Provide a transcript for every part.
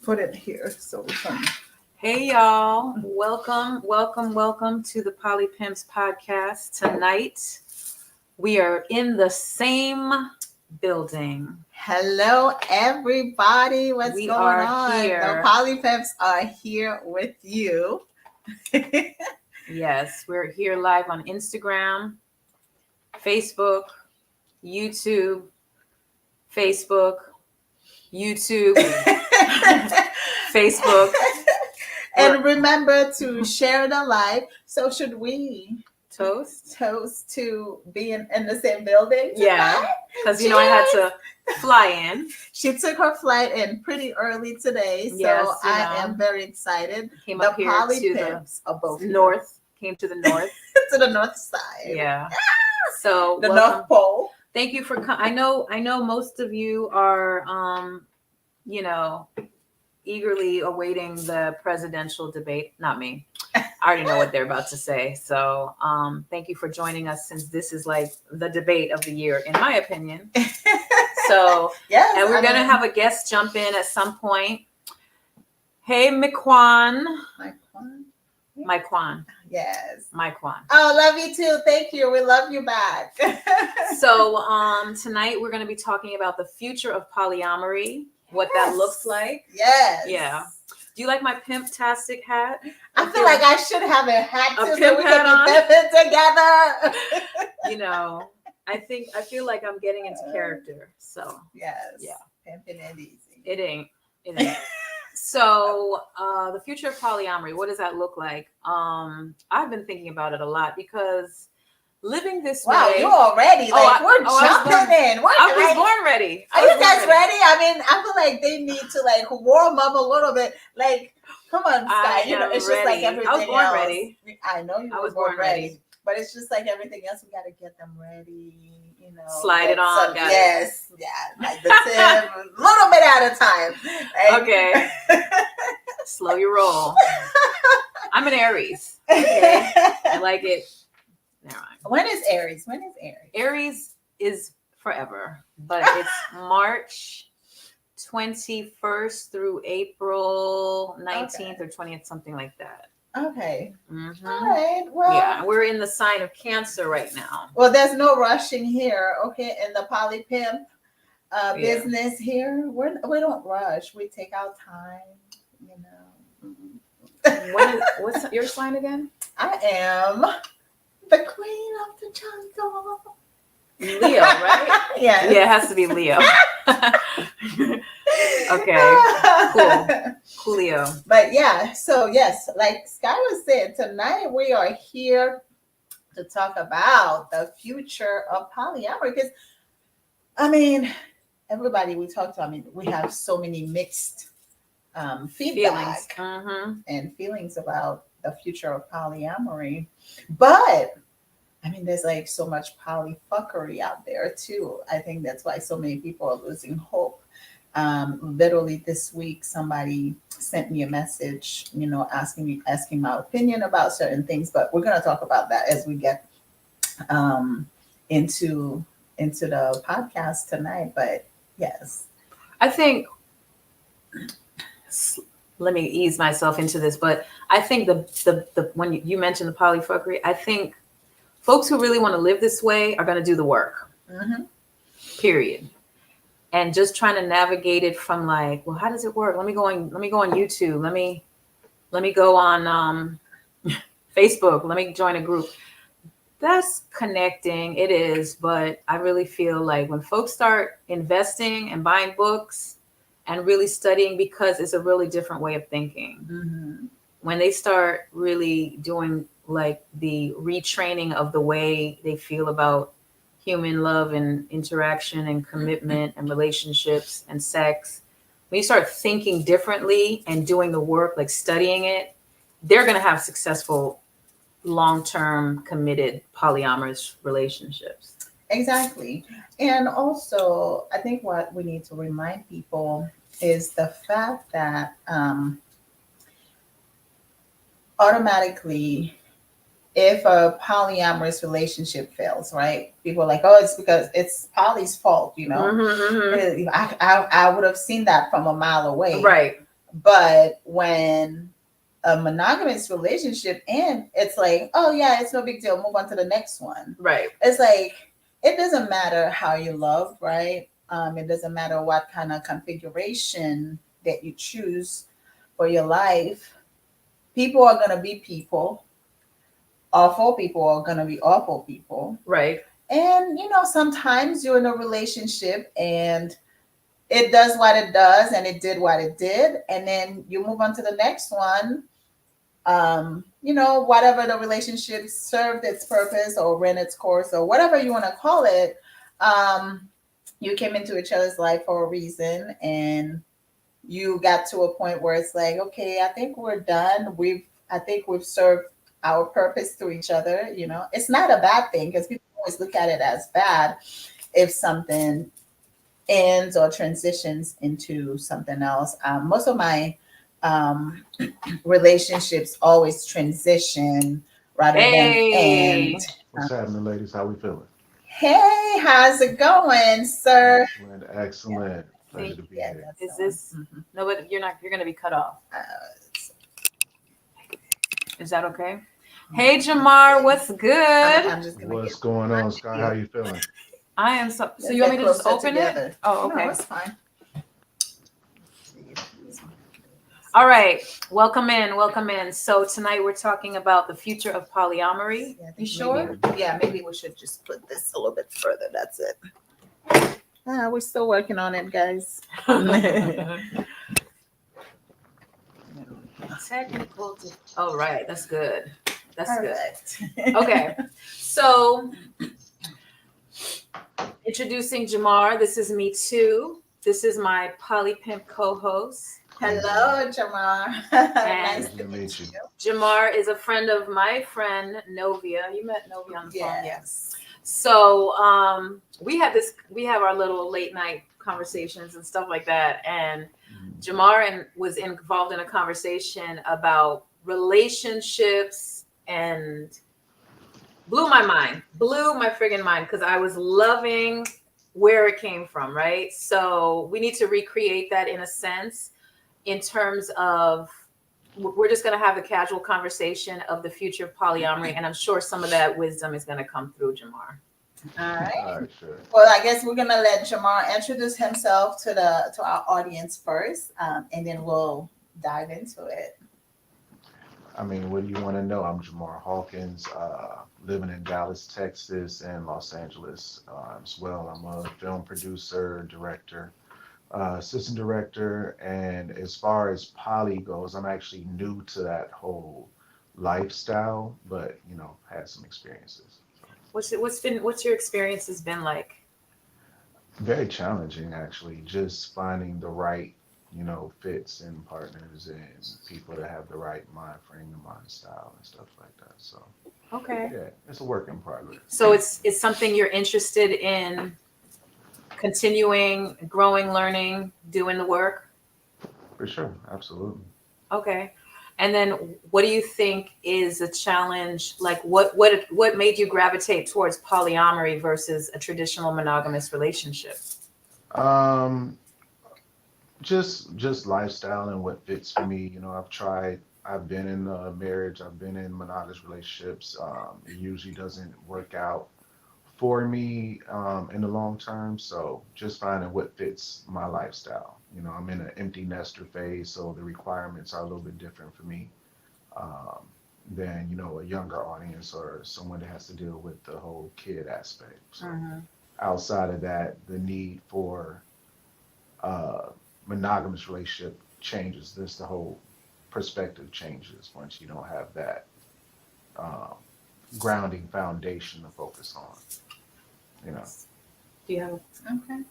put it here so we can. Hey y'all, welcome to the Poly Pimps podcast. Tonight we are in the same building. Hello everybody, what's We going are on? here. The Poly Pimps are here with you. Yes, we're here live on Instagram, Facebook, YouTube, Facebook, And remember to share the live. So should we toast to be in the same building tonight? Yeah, because I had to fly in. She took her flight in pretty early today, so yes, I am very excited. Came up here to the north. Came to the north. To the north side. Yeah. So the North Pole. Thank you for coming. I know most of you are eagerly awaiting the presidential debate. Not me. I already know what they're about to say. So thank you for joining us, since this is like the debate of the year, in my opinion. So yes, and we're gonna have a guest jump in at some point. Hey, Miquan. Yes. Miquan. Oh, love you too. Thank you. We love you back. So tonight we're going to be talking about the future of polyamory, what that looks like. Yes. Yeah. Do you like my pimp-tastic hat? I feel like I should have a hat too, so we can be pimping together. I feel like I'm getting into character. So yes. Yeah. Pimping ain't easy. It ain't. So the future of polyamory, what does that look like? I've been thinking about it a lot, because living this way. Wow, you're already we're jumping in. I was born ready. Are you guys ready? I mean, I feel like they need to warm up a little bit. Like, come on, Skai. It's just like everything else. I was born ready. I know you were born ready. But it's just like everything else. We got to get them ready. Slide it on. Yes. Yeah. Like the tip, a little bit at a time. Okay. Slow your roll. I'm an Aries. Okay. I like it. Never mind. When is Aries? Aries is forever, but it's March 21st through April 19th or 20th, something like that. Okay. Mm-hmm. All right. Well, yeah, we're in the sign of Cancer right now. Well, there's no rushing here. Okay, in the Poly Pimp business here, we don't rush. We take our time. What's your sign again? I am the queen of the jungle. Leo, right? Yeah. Yeah, it has to be Leo. Okay, cool, Leo. But yeah, so yes, like Skai was saying, tonight we are here to talk about the future of polyamory. Because, I mean, everybody we talk to, we have so many mixed feedback and feelings about the future of polyamory. But there's like so much polyfuckery out there too. I think that's why so many people are losing hope. Literally this week, somebody sent me a message, asking my opinion about certain things. But we're going to talk about that as we get into the podcast tonight. But yes, I think. Let me ease myself into this, but I think the when you mentioned the polyfuckery, I think folks who really want to live this way are going to do the work. Mm-hmm. Period. And just trying to navigate it from like, well, how does it work? Let me go on YouTube. Let me go on Facebook. Let me join a group. That's connecting. It is. But I really feel like when folks start investing and buying books and really studying, because it's a really different way of thinking. Mm-hmm. When they start really doing like the retraining of the way they feel about human love and interaction and commitment and relationships and sex, when you start thinking differently and doing the work, like studying it, they're going to have successful, long-term, committed, polyamorous relationships. Exactly. And also, I think what we need to remind people is the fact that automatically, if a polyamorous relationship fails, right? People are like, oh, it's because it's Poly's fault, Mm-hmm. I would have seen that from a mile away. Right. But when a monogamous relationship ends, it's like, oh yeah, it's no big deal. Move on to the next one. Right. It's like it doesn't matter how you love, right? It doesn't matter what kind of configuration that you choose for your life. People are gonna be people. Awful people are gonna be awful people. Right. And sometimes you're in a relationship and it does what it does and it did what it did, and then you move on to the next one. Whatever the relationship served its purpose or ran its course or whatever you want to call it. You came into each other's life for a reason, and you got to a point where it's like, okay, I think we're done. I think we've served our purpose to each other. It's not a bad thing because people always look at it as bad if something ends or transitions into something else. Most of my relationships always transition rather than Hey. end. What's happening, ladies? How we feeling? Hey, how's it going, sir? Excellent, excellent. Pleasure to be Yeah, here. that's Is the this one. no? But you're gonna be cut off. Is that okay? Hey, Jamar, what's good? I'm just gonna What's get going on, Sky? How you feeling? I am so. let's You want me get to just closer open together. it? Oh, okay. No, it's fine. All right. Welcome in. Welcome in. So tonight we're talking about the future of polyamory. Yeah, I think You sure? maybe we should just put this a little bit further. That's it. We're still working on it, guys. Technical. Oh, right. That's good. That's All good. right. Okay. So introducing Jamar. This is me too. This is my Poly Pimp co-host. Hello, Jamar. And Nice to meet you. Jamar is a friend of my friend Novia. You met Novia on the phone, Yes. So we have our little late night conversations and stuff like that. And Jamar was involved in a conversation about relationships and blew my friggin' mind, because I was loving where it came from, right? So we need to recreate that in a sense, in terms of we're just going to have the casual conversation of the future of polyamory, and I'm sure some of that wisdom is going to come through Jamar. All right. All right, sure. Well, I guess we're gonna let Jamar introduce himself to our audience first, and then we'll dive into it. I mean, what do you want to know? I'm Jamar Hawkins, living in Dallas, Texas, and Los Angeles as well. I'm a film producer, director, assistant director, and as far as poly goes, I'm actually new to that whole lifestyle, but had some experiences. What's your experiences been like? Very challenging, actually, just finding the right, fits and partners and people that have the right mind frame and mind style and stuff like that. So, Okay. yeah, it's a work in progress. So it's something you're interested in continuing, growing, learning, doing the work? For sure, absolutely. Okay. And then what do you think is a challenge? Like what made you gravitate towards polyamory versus a traditional monogamous relationship? Just lifestyle and what fits for me. I've been in a marriage, I've been in monogamous relationships. It usually doesn't work out for me in the long term. So just finding what fits my lifestyle. I'm in an empty nester phase, so the requirements are a little bit different for me than a younger audience or someone that has to deal with the whole kid aspect. So outside of that, the need for monogamous relationship changes. The whole perspective changes once you don't have that grounding foundation to focus on. Do you have Okay.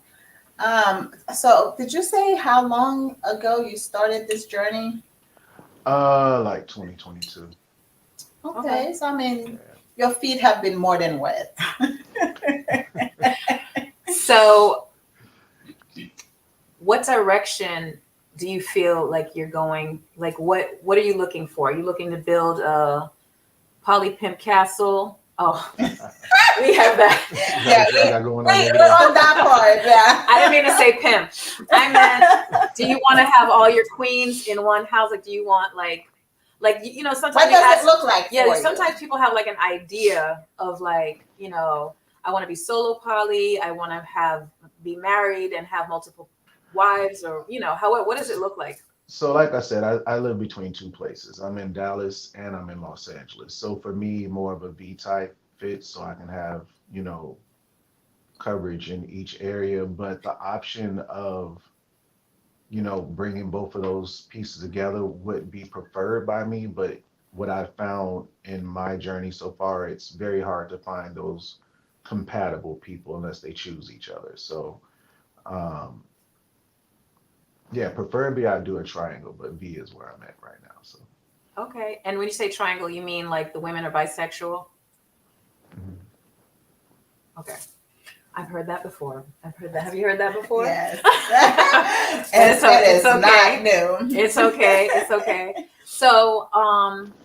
So did you say how long ago you started this journey? Like 2022. Okay. So I mean, your feet have been more than wet. So what direction do you feel like you're going? Like what are you looking for? Are you looking to build a poly pimp castle? Oh, we have that. Yeah, What y'all got going on over we're there? on that part. Yeah. I didn't mean to say pimp. I meant, do you want to have all your queens in one house? Like, do you want you know, sometimes What you does ask, it look like? yeah, for sometimes people have like an idea of like, you know, I want to be solo poly. I want to be married and have multiple wives, or you know, what does it look like? So like I said, I live between two places. I'm in Dallas and I'm in Los Angeles. So for me, more of a B type fit, so I can have, you know, coverage in each area. But the option of, you know, bringing both of those pieces together would be preferred by me. But what I've found in my journey so far, it's very hard to find those compatible people unless they choose each other. So um, yeah, preferably I do a triangle, but V is where I'm at right now. So. Okay. And when you say triangle, you mean like the women are bisexual? Mhm. Okay. I've heard that before. I've heard that. Have you heard that before? Yes. And it's okay. not new. It's okay. It's okay. So,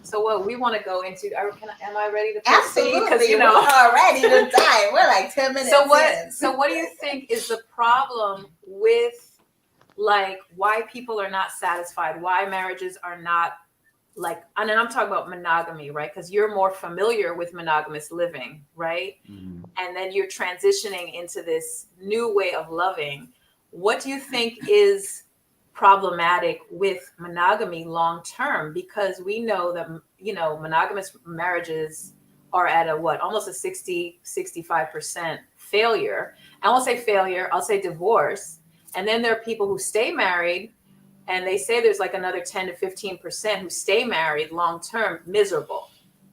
so what we want to go into? Am I ready to proceed? Absolutely. Because you know, we're already to die. We're like 10 minutes. So what? in. So what do you think is the problem with like why people are not satisfied? Why marriages are not like? And then I'm talking about monogamy, right? Because you're more familiar with monogamous living, right? Mhm. And then you're transitioning into this new way of loving. What do you think is problematic with monogamy long term? Because we know that, you know, monogamous marriages are at a what, almost a 65% failure. I won't say failure, I'll say divorce. And then there are people who stay married, and they say there's like another 10 to 15% who stay married long term miserable.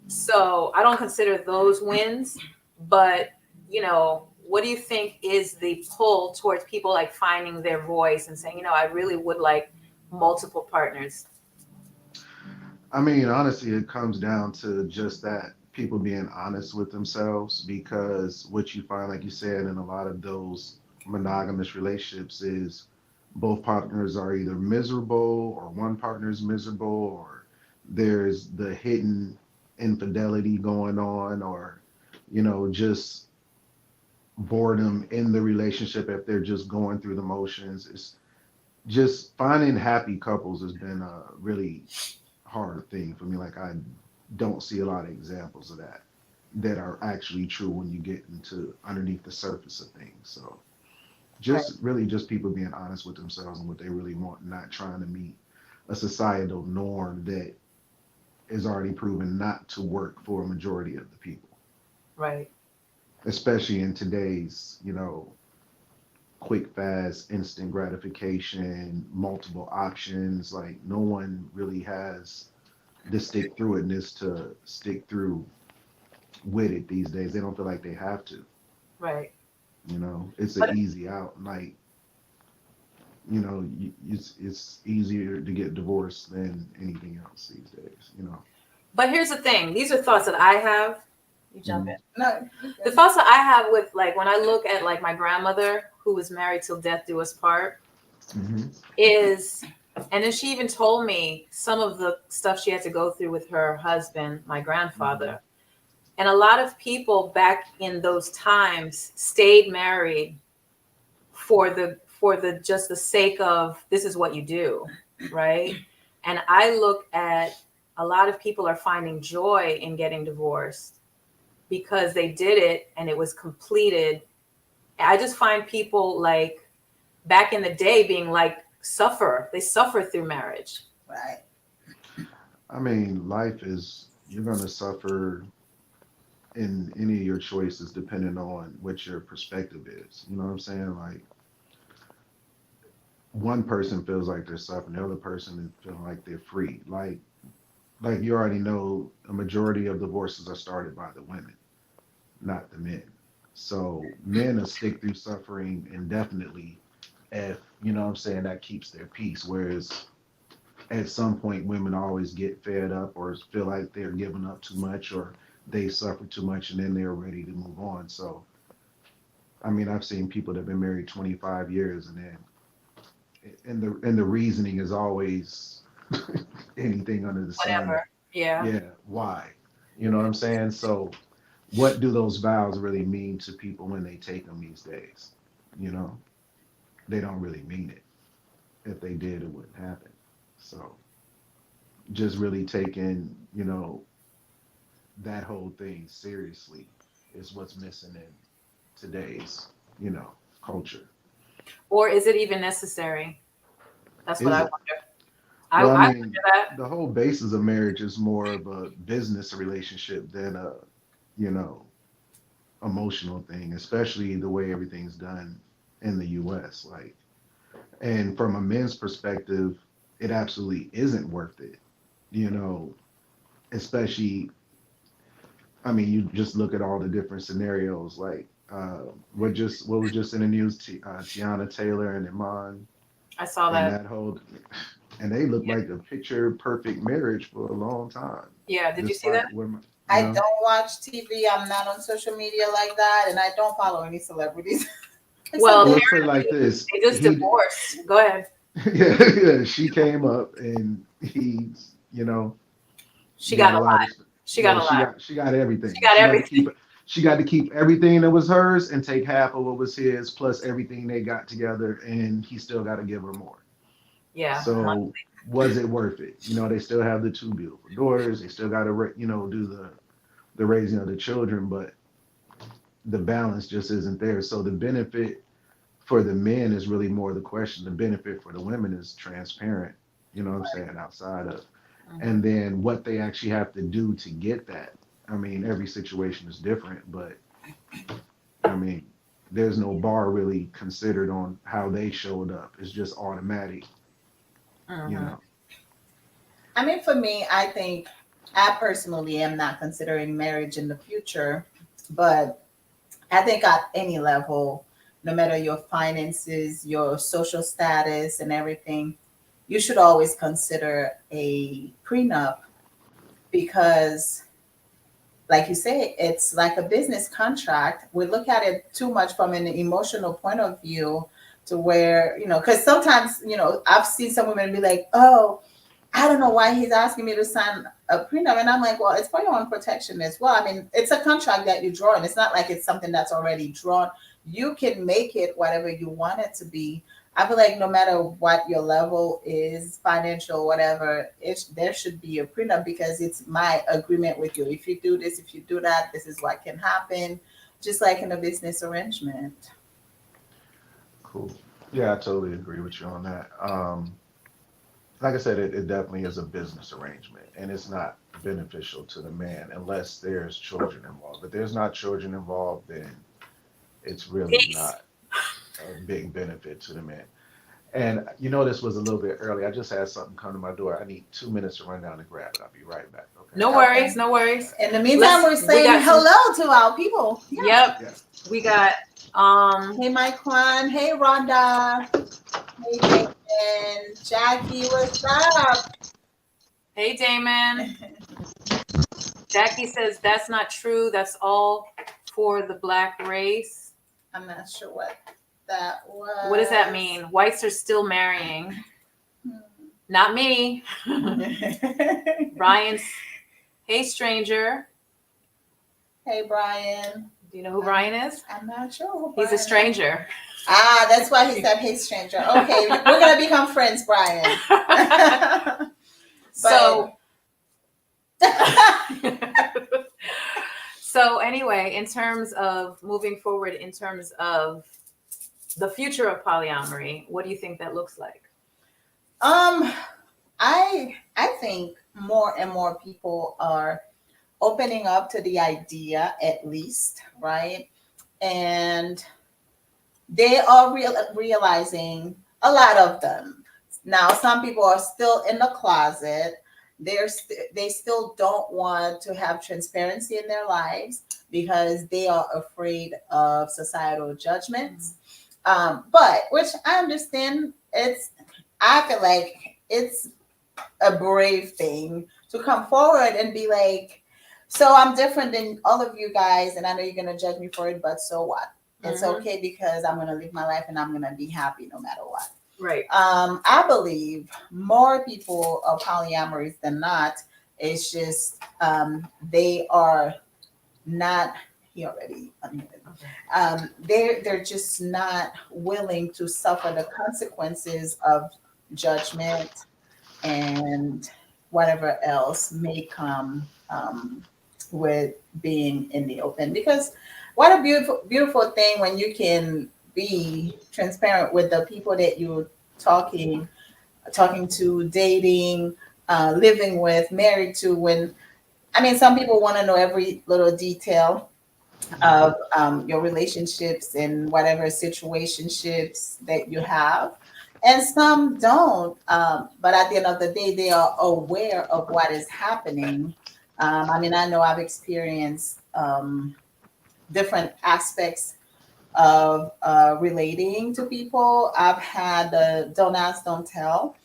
So I don't consider those wins, but you know, what do you think is the pull towards people like finding their voice and saying, you know, I really would like multiple partners? I mean, honestly, it comes down to just that people being honest with themselves because what you find, like you said, in a lot of those monogamous relationships is both partners are either miserable or one partner is miserable or there's the hidden infidelity going on or, you know, just boredom in the relationship if they're just going through the motions. It's just finding happy couples has been a really hard thing for me. Like I don't see a lot of examples of that that are actually true when you get into underneath the surface of things. So Right. just really just people being honest with themselves and what they really want, not trying to meet a societal norm that is already proven not to work for a majority of the people, Right. especially in today's, you know, quick, fast, instant gratification, multiple options. Like no one really has the stick through itness to stick through with it these days. They don't feel like they have to. Right. You know, it's an But easy out. Like, you know, it's easier to get divorced than anything else these days. You know. but here's the thing. These are thoughts that I have. You jump in. No. The thoughts that I have with like when I look at like my grandmother who was married till death do us part Mm-hmm. is, and then she even told me some of the stuff she had to go through with her husband, my grandfather. And a lot of people back in those times stayed married for the just the sake of this is what you do, right? And I look at a lot of people are finding joy in getting divorced because they did it and it was completed. I just find people like back in the day being like they suffer through marriage. Right. I mean, life is you're gonna suffer in any of your choices depending on what your perspective is. You know what I'm saying? Like one person feels like they're suffering, the other person is feeling like they're free. Like you already know, a majority of divorces are started by the women, not the men. So men will stick through suffering indefinitely if, you know what I'm saying, that keeps their peace. Whereas at some point women always get fed up or feel like they're giving up too much or they suffer too much and then they're ready to move on. So I mean I've seen people that have been married 25 years and then and the reasoning is always anything under the sun. Whatever. Yeah. Yeah, why? You know what I'm saying? So what do those vows really mean to people when they take them these days? You know, they don't really mean it. If they did, it wouldn't happen. So just really taking, you know, that whole thing seriously is what's missing in today's, you know, culture. Or is it even necessary? That's what Is I it? wonder. Well, I I mean, wonder that. the whole basis of marriage is more of a business relationship than a, you know, emotional thing, especially the way everything's done in the US. Like, and from a men's perspective, it absolutely isn't worth it, you know, especially, I mean, you just look at all the different scenarios, like, what was just in the news, Tiana Taylor and Iman, I saw and that. that whole, and they look Yeah. like a picture perfect marriage for a long time, Yeah. Did you see that? despite what, you I know, don't watch TV. I'm not on social media like that, and I don't follow any celebrities. Well, well, Except let's put it like apparently this. they just He, divorced. Go ahead. yeah, yeah, she came up and he's, you know, She got got a a lot. lot of, She got well, a lot. she got everything. She got everything. She got to keep everything that was hers and take half of what was his plus everything they got together, and he still got to give her more. Yeah. So was it worth it? You know, they still have the two beautiful daughters. They still got to, you know, do the raising of the children, but the balance just isn't there. So the benefit for the men is really more the question. The benefit for the women is transparent. You know what I'm saying? Outside of, Mhm. and then what they actually have to do to get that. I mean, every situation is different, but I mean, there's no bar really considered on how they showed up. It's just automatic, you Mhm. know. I mean, for me, I think I personally am not considering marriage in the future, but I think at any level, no matter your finances, your social status, and everything, you should always consider a prenup because, like you say, it's like a business contract. We look at it too much from an emotional point of view to where, because sometimes, I've seen some women be like, oh, I don't know why he's asking me to sign a prenup. And I'm like, well, it's for your own protection as well. I mean, it's a contract that you draw, and it's not like it's something that's already drawn. You can make it whatever you want it to be. I feel like no matter what your level is, financial, whatever, there should be a prenup because it's my agreement with you. If you do this, if you do that, this is what can happen, just like in a business arrangement. Cool. Yeah, I totally agree with you on that. Like I said, it definitely is a business arrangement, and it's not beneficial to the man unless there's children involved. If there's not children involved, then it's really Peace. not a big benefit to the man. And you know, this was a little bit early. I just had something come to my door. I need 2 minutes to run down and grab it. I'll be right back. Okay. No Okay. worries. No worries. In the meantime, we're We saying got some. hello to our people. Yeah. Yep. Yeah. We got Hey, Mike Kwan. Hey, Rhonda. Hey, Damon. Jackie, what's up? Hey Damon. Jackie says that's not true. That's all for the black race. I'm not sure what that was. What does that mean? Whites are still marrying. Hmm. Not me. Brian's. Hey stranger. Hey, Brian. Do you know who Brian is? I'm not sure. Who He's Brian a is. stranger. Ah, that's why he said hey, stranger. Okay, we're going to become friends, Brian. So so anyway, in terms of moving forward, in terms of the future of polyamory, what do you think that looks like? I think more and more people are opening up to the idea, at least, right? And they are realizing, a lot of them. Now, some people are still in the closet. They still don't want to have transparency in their lives because they are afraid of societal judgments. But which I understand. I feel like it's a brave thing to come forward and be like, so I'm different than all of you guys, and I know you're gonna judge me for it, but so what? It's Mhm. okay because I'm gonna live my life and I'm gonna be happy no matter what. Right. I believe more people are polyamorous than not. It's just they are not, he already unmuted. They're just not willing to suffer the consequences of judgment and whatever else may come with being in the open. Because what a beautiful thing when you can be transparent with the people that you're talking to, dating, living with, married to. When I mean, some people want to know every little detail of your relationships and whatever situationships that you have. And some don't. But at the end of the day, they are aware of what is happening. I mean, I know I've experienced different aspects of relating to people. I've had the don't ask, don't tell,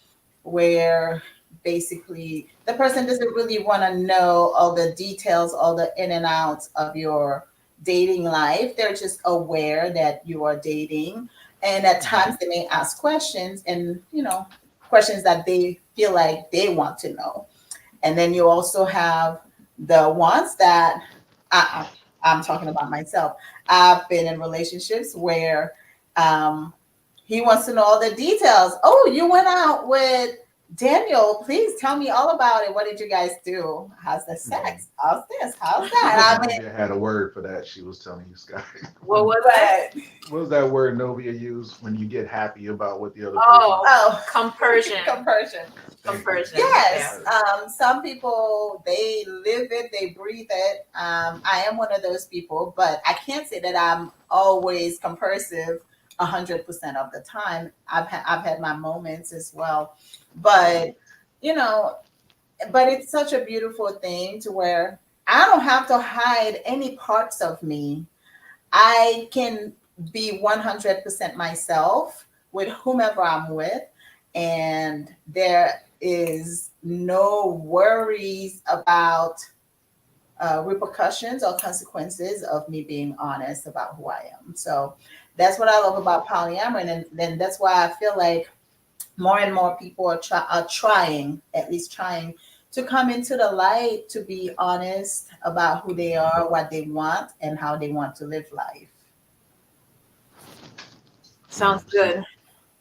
where basically the person doesn't really want to know all the details, all the in and outs of your dating life. They're just aware that you are dating. And at times they may ask questions and, questions that they feel like they want to know. And then you also have the ones that I'm talking about myself. I've been in relationships where um, he wants to know all the details. Oh, you went out with Daniel. Please tell me all about it. What did you guys do? How's the sex? How's this? How's that? I mean, Novia had a word for that. She was telling you, Sky. What was that? What was that word Novia used when you get happy about what the other person? Oh, compersion. Compersion. Compersion. Yes. Yeah. Some people, they live it, they breathe it. I am one of those people, but I can't say that I'm always compersive 100% of the time. I've had my moments as well, but you know, but it's such a beautiful thing to where I don't have to hide any parts of me. I can be 100% myself with whomever I'm with, and there is no worries about repercussions or consequences of me being honest about who I am. So that's what I love about polyamory, and then that's why I feel like more and more people are trying, at least trying, to come into the light to be honest about who they are, what they want, and how they want to live life. Sounds good.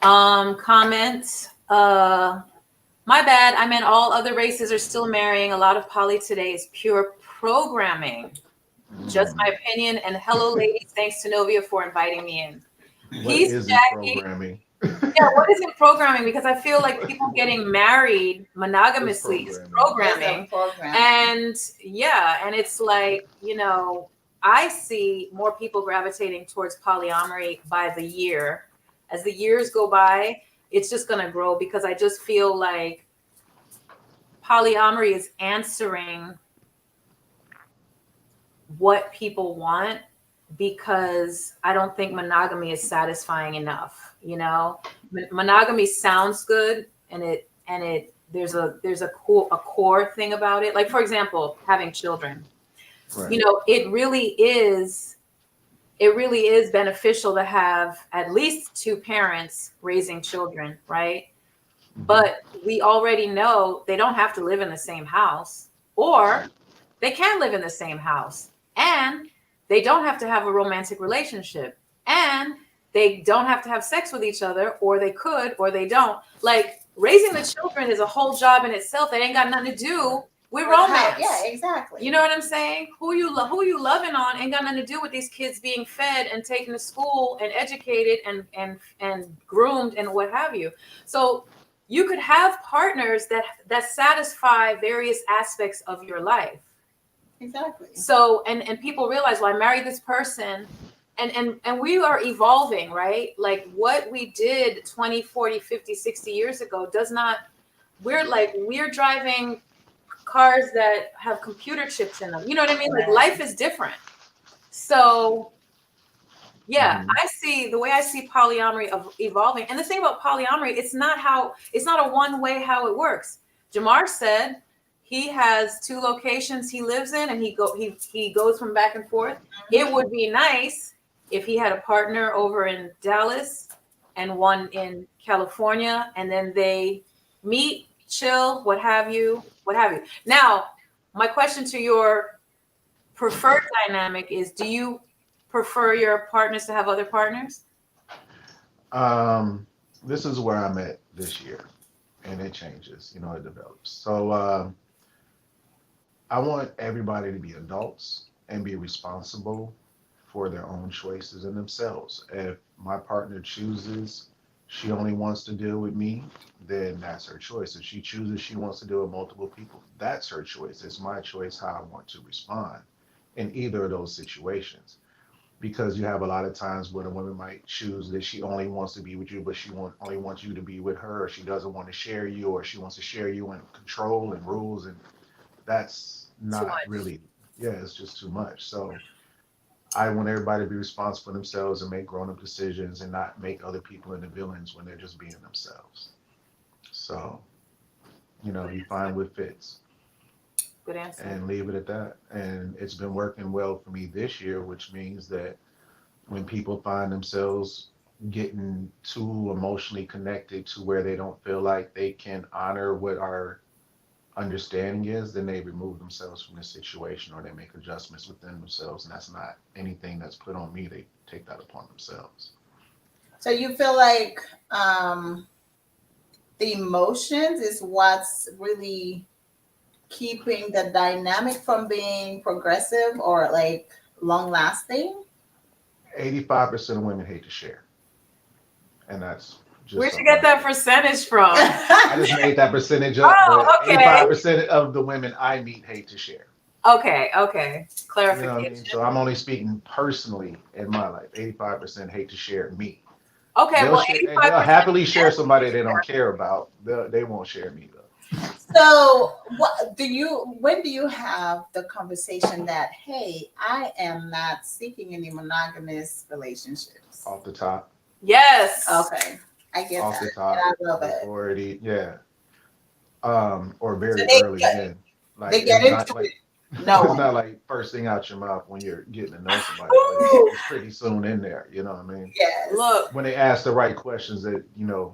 Comments. My bad. I meant all other races are still marrying. A lot of poly today is pure programming. Just my opinion. And hello, ladies. Thanks to Novia for inviting me in. What Peace, isn't Jackie. programming? Yeah, what is it programming? Because I feel like people getting married monogamously is programming. And yeah, and it's like, I see more people gravitating towards polyamory by the year. As the years go by, it's just going to grow because I just feel like polyamory is answering what people want, because I don't think monogamy is satisfying enough. Monogamy sounds good, and there's a core thing about it. Like, for example, having children. Right. It really is beneficial to have at least two parents raising children, right? But we already know they don't have to live in the same house, or they can live in the same house, and they don't have to have a romantic relationship, and they don't have to have sex with each other, or they could, or they don't. Like, raising the children is a whole job in itself. That ain't got nothing to do with romance. Yeah, exactly. You know what I'm saying? Who you loving on ain't got nothing to do with these kids being fed and taken to school and educated and groomed and what have you. So you could have partners that satisfy various aspects of your life. Exactly. So and people realize, well, I married this person, and we are evolving, right? Like, what we did 20, 40, 50, 60 years ago we're driving cars that have computer chips in them. You know what I mean? Like, life is different. So yeah, I see polyamory evolving. And the thing about polyamory, it's not a one way how it works. Jamar said he has two locations he lives in, and he goes from back and forth. It would be nice if he had a partner over in Dallas and one in California, and then they meet, chill, what have you. Now, my question to your preferred dynamic is, do you prefer your partners to have other partners? This is where I'm at this year, and it changes, it develops. So I want everybody to be adults and be responsible for their own choices and themselves. If my partner chooses she only wants to deal with me, then that's her choice. If she chooses she wants to deal with multiple people, that's her choice. It's my choice how I want to respond in either of those situations. Because you have a lot of times where a woman might choose that she only wants to be with you, but only wants you to be with her, or she doesn't want to share you, or she wants to share you in control and rules, and that's Too not much. really, yeah, it's just too much. So I want everybody to be responsible for themselves and make grown-up decisions and not make other people into villains when they're just being themselves. So, you find what fits Good answer. and leave it at that. And it's been working well for me this year, which means that when people find themselves getting too emotionally connected to where they don't feel like they can honor what our understanding is, then they remove themselves from the situation or they make adjustments within themselves. And that's not anything that's put on me. They take that upon themselves. So you feel like the emotions is what's really keeping the dynamic from being progressive or like long lasting? 85% of women hate to share. And that's just Where'd you something get that percentage from? I just made that percentage up, Oh, but okay. 85% of the women I meet hate to share. Okay. You know what I Clarification. mean? So I'm only speaking personally in my life. 85% hate to share me. Okay, They'll well, share, and 85%. they'll happily share somebody they don't care about. They won't share me though. So when do you have the conversation that, hey, I am not seeking any monogamous relationships? Off the top. Yes. Okay. I get Off that. the top. And I love it. Before it, yeah. Or So very early in. Like they get it's not into like it. No. it's not like first thing out your mouth when you're getting to know somebody, but it's pretty soon in there. You know what I mean? Yes. Look, When they ask the right questions that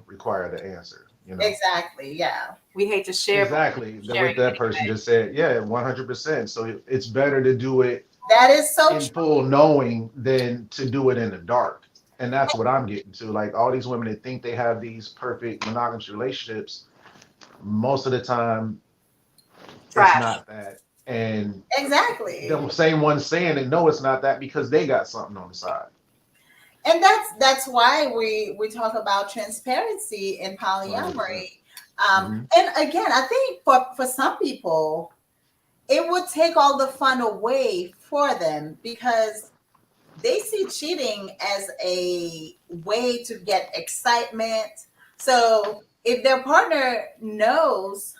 require the answer. Exactly. Yeah. we hate to share. Exactly. Sharing What that person just said. Yeah, 100%. So it's better to do it That is so in true. full knowing than to do it in the dark. And that's what I'm getting to. Like all these women that think they have these perfect monogamous relationships, most of the time it's Trash. not that. And Exactly. the same ones saying it, no, it's not that because they got something on the side. And that's why we talk about transparency in 100%. polyamory. Mm-hmm. And again, I think for some people, it would take all the fun away for them because they see cheating as a way to get excitement. So if their partner knows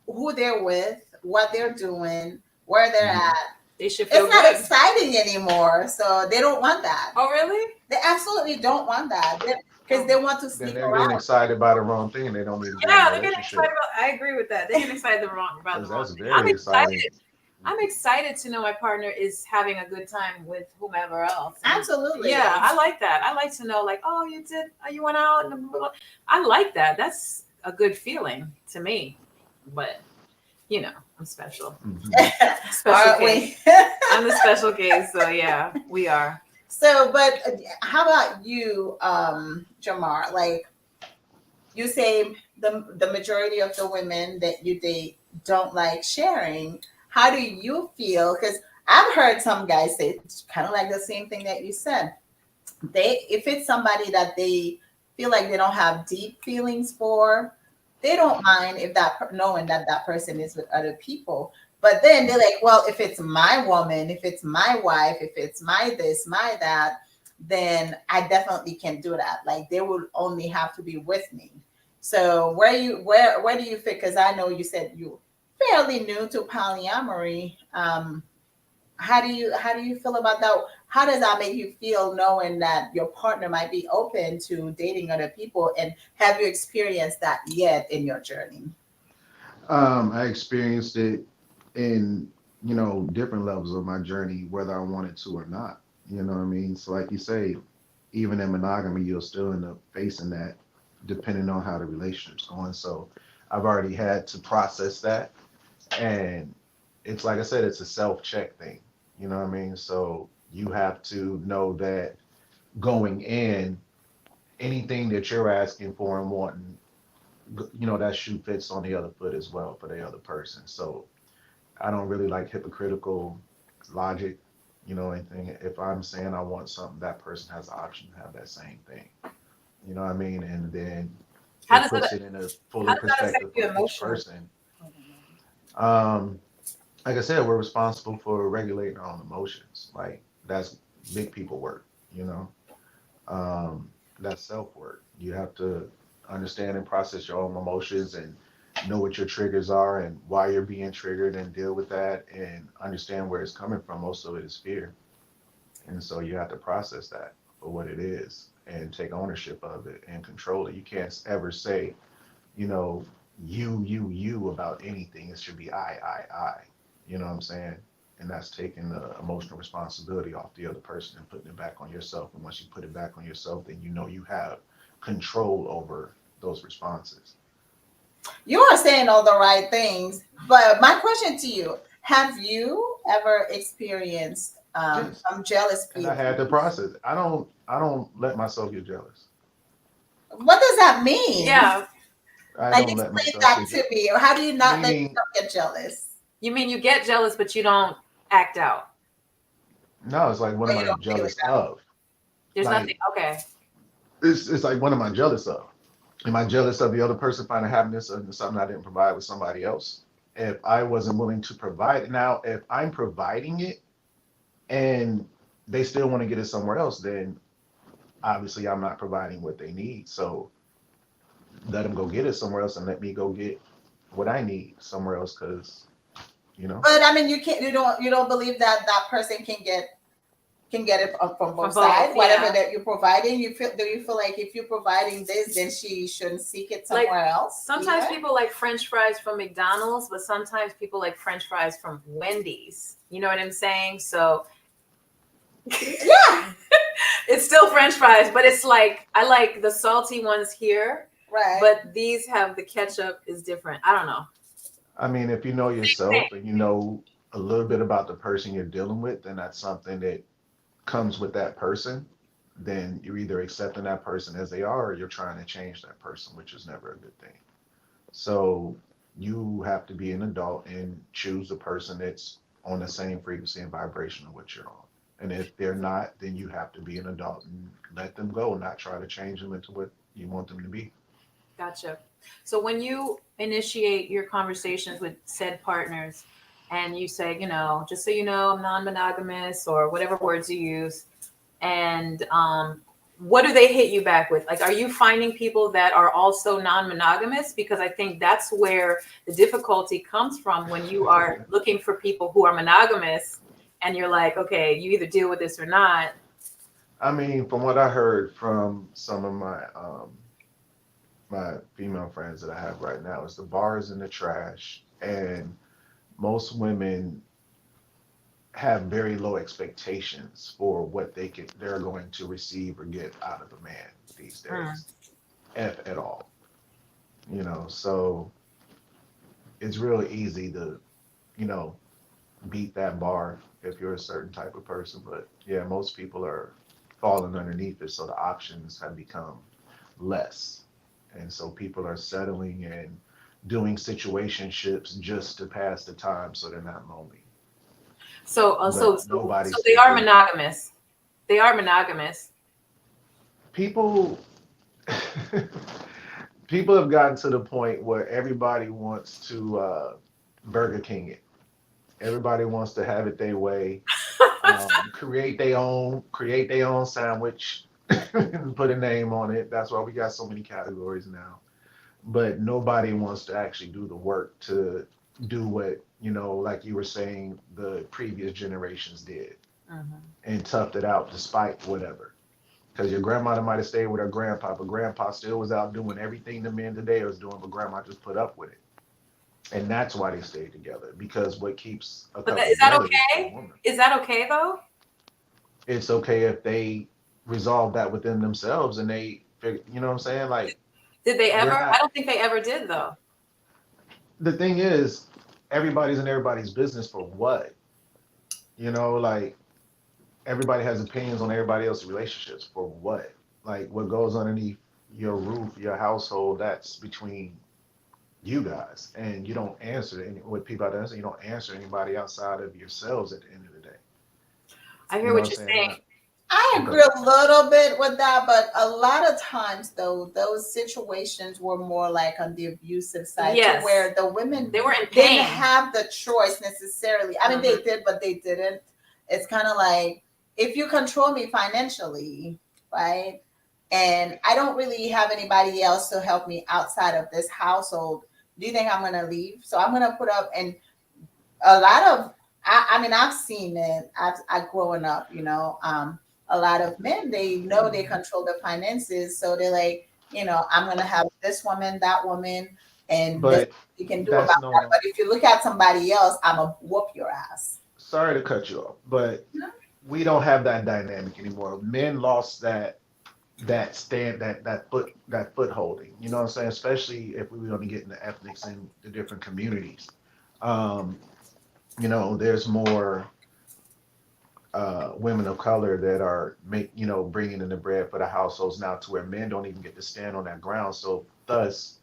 who they're with, what they're doing, where they're Mhm. at, They should feel it's not good. exciting anymore. So they don't want that. Oh, really? They absolutely don't want that because they want to Then sneak they're getting around. excited by the wrong thing and they don't need to be in Yeah, a they're getting relationship. excited about. I agree with that. They're getting excited about the Because wrong that's thing. I'm very excited. exciting. I'm excited to know my partner is having a good time with whomever else. And Absolutely. yeah, I like that. I like to know, like, oh, you went out, and blah, blah, blah. I like that. That's a good feeling to me. But I'm special. Mhm. Special Aren't case. we? I'm the special case. So yeah, we are. So, but how about you, Jamar? Like you say, the majority of the women that you date don't like sharing. How do you feel? Because I've heard some guys say kind of like the same thing that you said. If it's somebody that they feel like they don't have deep feelings for, they don't mind if knowing that that person is with other people. But then they're like, well, if it's my woman, if it's my wife, if it's my this, my that, then I definitely can do that. Like they will only have to be with me. So where do you fit? Because I know you said you fairly new to polyamory. How do you feel about that? How does that make you feel knowing that your partner might be open to dating other people? And have you experienced that yet in your journey? I experienced it in, different levels of my journey, whether I wanted to or not. You know what I mean? So like you say, even in monogamy, you'll still end up facing that depending on how the relationship's going. So I've already had to process that. And it's like I said, it's a self-check thing. You know what I mean? So you have to know that going in, anything that you're asking for and wanting, that shoe fits on the other foot as well for the other person. So I don't really like hypocritical logic, anything. If I'm saying I want something, that person has the option to have that same thing. You know what I mean? And then How it does puts that it in a how fuller does that affect perspective you for each emotionally? person. Um, like I said, we're responsible for regulating our own emotions. Like that's big people work, you know. Um, that's self work. You have to understand and process your own emotions and know what your triggers are and why you're being triggered and deal with that and understand where it's coming from. Most of it is fear. And so you have to process that for what it is and take ownership of it and control it. You can't ever say, you know, you about anything. It should be I. You know what I'm saying? And that's taking the emotional responsibility off the other person and putting it back on yourself. And once you put it back on yourself, then you know you have control over those responses. You are saying all the right things, but my question to you: have you ever experienced Yes. some jealous And I had to feelings? process. I don't let myself get jealous. What does that mean? Yeah. I Like, don't let explain myself that get to jealous. me. Or how do you not let Meaning, yourself get jealous? You mean you get jealous, but you don't act out? no, it's like what Or am you I don't feel it jealous out? of? There's nothing. Like Okay. it's like what am I jealous of? Am I jealous of the other person finding happiness in something I didn't provide with somebody else? If I wasn't willing to provide it, now if I'm providing it and they still want to get it somewhere else, then obviously I'm not providing what they need. So let them go get it somewhere else and let me go get what I need somewhere else because, you know, But I mean, you can't. You don't believe that that person can get it from From both both, sides. Whatever yeah. that you're providing, do you feel like if you're providing this, then she shouldn't seek it Like somewhere else sometimes either? people like French fries from McDonald's, but sometimes people like French fries from Wendy's. You know what I'm saying? So Yeah. it's still French fries, but it's like I like the salty ones here, Right. but these have the ketchup is different. I don't know. I mean, if you know Same. yourself and you know a little bit about the person you're dealing with, then that's something that comes with that person, then you're either accepting that person as they are or you're trying to change that person, which is never a good thing. So you have to be an adult and choose a person that's on the same frequency and vibration of what you're on. And if they're not, then you have to be an adult and let them go, not try to change them into what you want them to be. Gotcha. So when you initiate your conversations with said partners and you say, just so you know, I'm non-monogamous or whatever words you use, and what do they hit you back with? Like, are you finding people that are also non-monogamous? Because I think that's where the difficulty comes from when you are looking for people who are monogamous and you're like, okay, you either deal with this or not. I mean, from what I heard from some of my female friends that I have right now, is the bar is in the trash, and most women have very low expectations for what they're going to receive or get out of a man these Mm. days, if at all. So it's really easy to, you know, beat that bar if you're a certain type of person. But yeah, most people are falling underneath it, so the options have become less. And so people are settling and doing situationships just to pass the time so they're not lonely. So, But nobody's they are thinking monogamous. They are monogamous. people people have gotten to the point where everybody wants to Burger King it. Everybody wants to have it their way. Create their own sandwich and put a name on it. That's why we got so many categories now. But nobody wants to actually do the work to do what, like you were saying, the previous generations did Mhm. and toughed it out despite whatever. Because your grandmother might have stayed with her grandpa, but grandpa still was out doing everything the men today was doing, but grandma just put up with it. And that's why they stayed together. Because what keeps a But couple is that together is the okay? woman. Is that okay though? It's okay if they resolve that within themselves and they figure, you know what I'm saying? Like Did they ever? we're I not. don't think they ever did though. The thing is, everybody's in everybody's business for what? You know, like everybody has opinions on everybody else's relationships for what? Like what goes underneath your roof, your household, that's between you guys. And you don't answer any what people out there say, you don't answer anybody outside of yourselves at the end of the day. I You hear know what what I'm you're saying? saying. Not I okay. agree a little bit with that, but a lot of times, though, those situations were more like on the abusive side, to Yes, where the women they Mm, were in didn't pain. have the choice necessarily. I mean, Hmm. they did, but they didn't. It's kind of like, if you control me financially, right? And I don't really have anybody else to help me outside of this household, do you think I'm going to leave? So I'm going to put up, and a lot of, I mean, I've seen it. I growing up, a lot of men, they know they control their finances, so they're like, I'm gonna have this woman, that woman, and this but we can do about that's that. no But if you look at somebody else, I'm gonna whoop your ass. sorry to cut you off, but we don't have that dynamic anymore. Men lost that stand that foot holding. You know what I'm saying? Especially if we were going to get into ethnics and the different communities. Um, there's more women of color that are bringing in the bread for the households now, to where men don't even get to stand on that ground. So thus,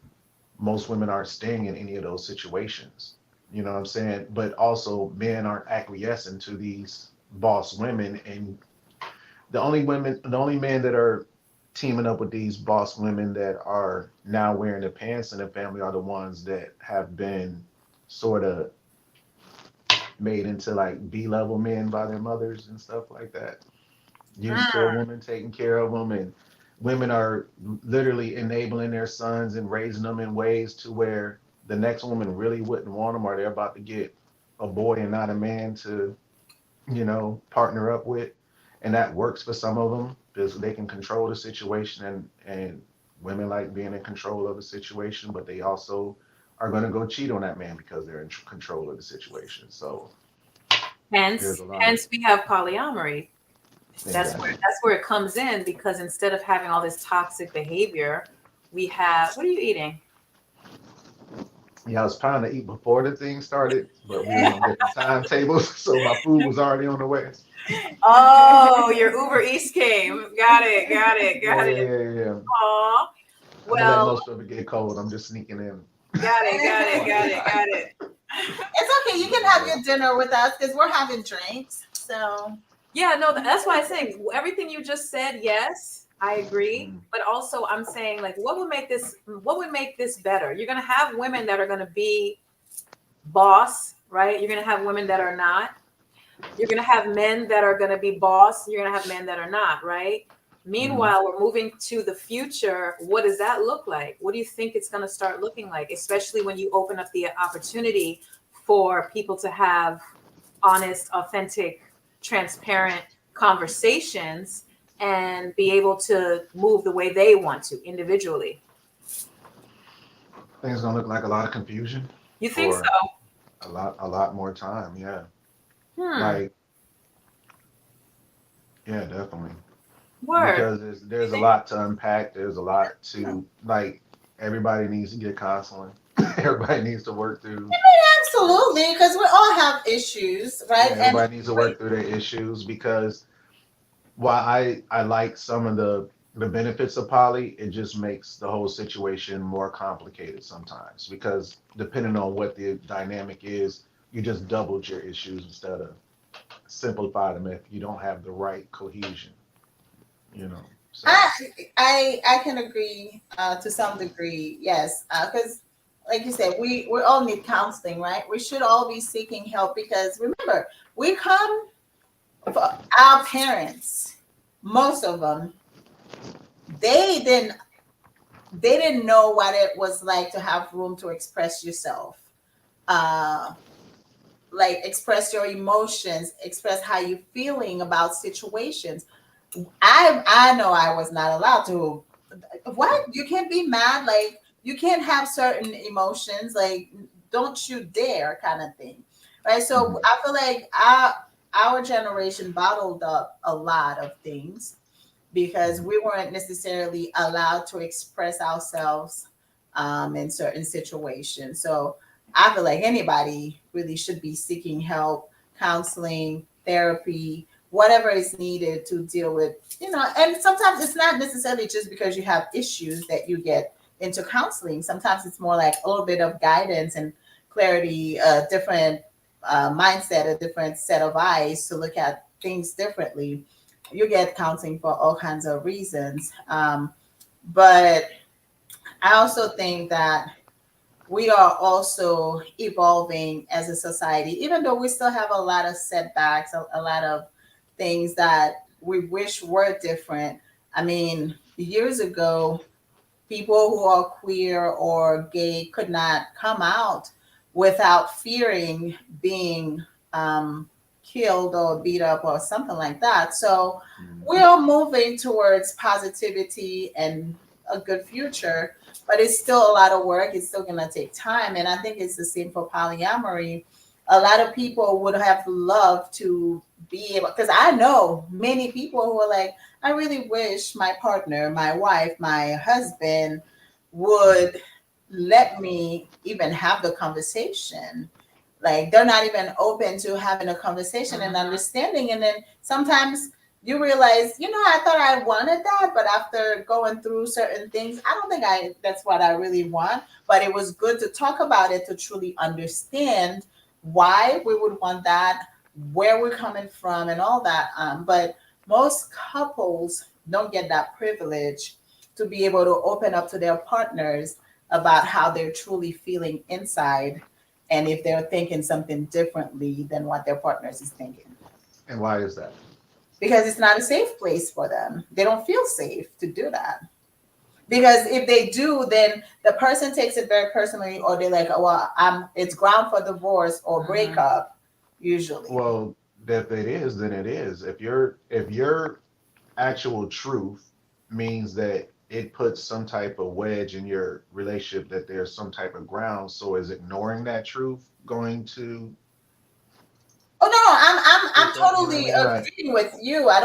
most women aren't staying in any of those situations. You know what I'm saying? But also, men aren't acquiescing to these boss women, and the only men that are teaming up with these boss women that are now wearing the pants in the family are the ones that have been sort of made into like B-level men by their mothers and stuff like that. Used to a Mm. woman taking care of them, and women are literally enabling their sons and raising them in ways to where the next woman really wouldn't want them, or they're about to get a boy and not a man to partner up with, and that works for some of them because they can control the situation, and women like being in control of the situation, but they also are going to go cheat on that man because they're in control of the situation. So there's Hence, a lot of hence we have polyamory. exactly. That's where it comes in, because instead of having all this toxic behavior, we have. What are you eating? Yeah, I was trying to eat before the thing started, but we was on different timetables, so my food was already on the way. Oh, your Uber Eats came. Got it. Got it. Yeah, Got yeah, it. yeah, yeah. Aw. I'm gonna let Well, most of it get cold. I'm just sneaking in got it. Got it. Got it. quietly. Got it. It's okay. You But can have yeah, your dinner with us because we're having drinks. So Yeah, no, that's why I'm saying everything you just said, yes, I agree. mm, But also I'm saying, like, what would make this better? You're gonna have women that are gonna be boss, right? You're gonna have women that are not. You're gonna have men that are gonna be boss, you're gonna have men that are not, right? mm. Meanwhile, we're moving to the future. What does that look like? What do you think it's gonna start looking like? Especially when you open up the opportunity for people to have honest, authentic, transparent conversations and be able to move the way they want to individually. I think it's gonna look like a lot of confusion You think so? for a lot more time. Yeah, Hmm. like yeah, definitely. Word. Because You there's a think? lot to unpack. There's a lot to like. Everybody needs to get counseling. Everybody needs to work through. absolutely, because we all have issues, Yeah, right? And everybody needs to work through their issues because while I like some of the benefits of poly, it just makes the whole situation more complicated sometimes because depending on what the dynamic is, you just doubled your issues instead of simplify them if you don't have the right cohesion, you know. So I I can agree to some degree, yes, because like you said, we all need counseling, right? We should all be seeking help because remember, we come for our parents. Most of them, they didn't they didn't know what it was like to have room to express yourself, uh, like express your emotions, express how you're feeling about situations. I know I was not allowed to. What? You can't be mad. Like you can't have certain emotions. Like don't you dare, kind of thing, right? So mhm. I feel like our generation bottled up a lot of things because Mhm. we weren't necessarily allowed to express ourselves in certain situations. So I feel like anybody really should be seeking help, counseling, therapy, whatever is needed to deal with, and sometimes it's not necessarily just because you have issues that you get into counseling. Sometimes it's more like a little bit of guidance and clarity, a different mindset, a different set of eyes to look at things differently. You get counseling for all kinds of reasons. But I also think that we are also evolving as a society, even though we still have a lot of setbacks, a lot of things that we wish were different. I mean, years ago, people who are queer or gay could not come out without fearing being killed or beat up or something like that. So we are moving towards positivity and a good future, but it's still a lot of work. It's still going to take time. And I think it's the same for polyamory. A lot of people would have loved to be able, because I know many people who are like, I really wish my partner, my wife, my husband would let me even have the conversation. Like they're not even open to having a conversation and understanding. And then sometimes you realize, I thought I wanted that, but after going through certain things, I don't think that's what I really want. But it was good to talk about it to truly understand why we would want that, where we're coming from, and all that. But most couples don't get that privilege to be able to open up to their partners about how they're truly feeling inside, and if they're thinking something differently than what their partners is thinking. And why is that? Because it's not a safe place for them. They don't feel safe to do that. Because if they do, then the person takes it very personally, or they're like, oh, well, it's ground for divorce or breakup, usually. Well, if it is, then it is. If your actual truth means that it puts some type of wedge in your relationship, that there's some type of ground, so is ignoring that truth going to? Oh no, I'm totally Right. agreeing with you. I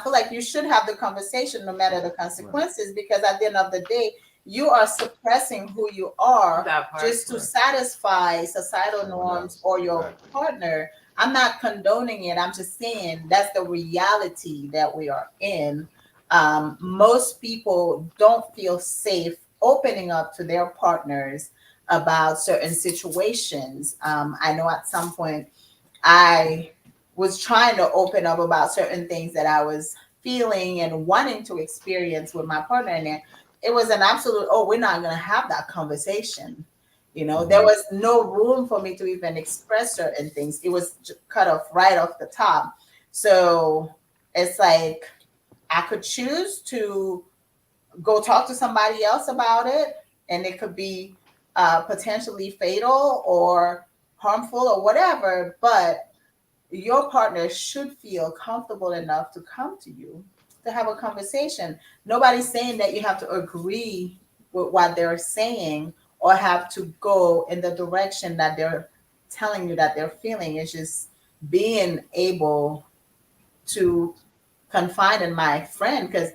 feel like you should have the conversation no matter the consequences, because at the end of the day, you are suppressing who you are just to satisfy societal norms or your partner. I'm not condoning it. I'm just saying that's the reality that we are in. Most people don't feel safe opening up to their partners about certain situations. I know at some point I was trying to open up about certain things that I was feeling and wanting to experience with my partner. And it was an absolute, oh, we're not going to have that conversation. There was no room for me to even express certain things. It was cut off right off the top. So it's like I could choose to go talk to somebody else about it, and it could be potentially fatal or harmful or whatever, but your partner should feel comfortable enough to come to you to have a conversation. Nobody's saying that you have to agree with what they're saying or have to go in the direction that they're telling you that they're feeling. It's just being able to confide in my friend, because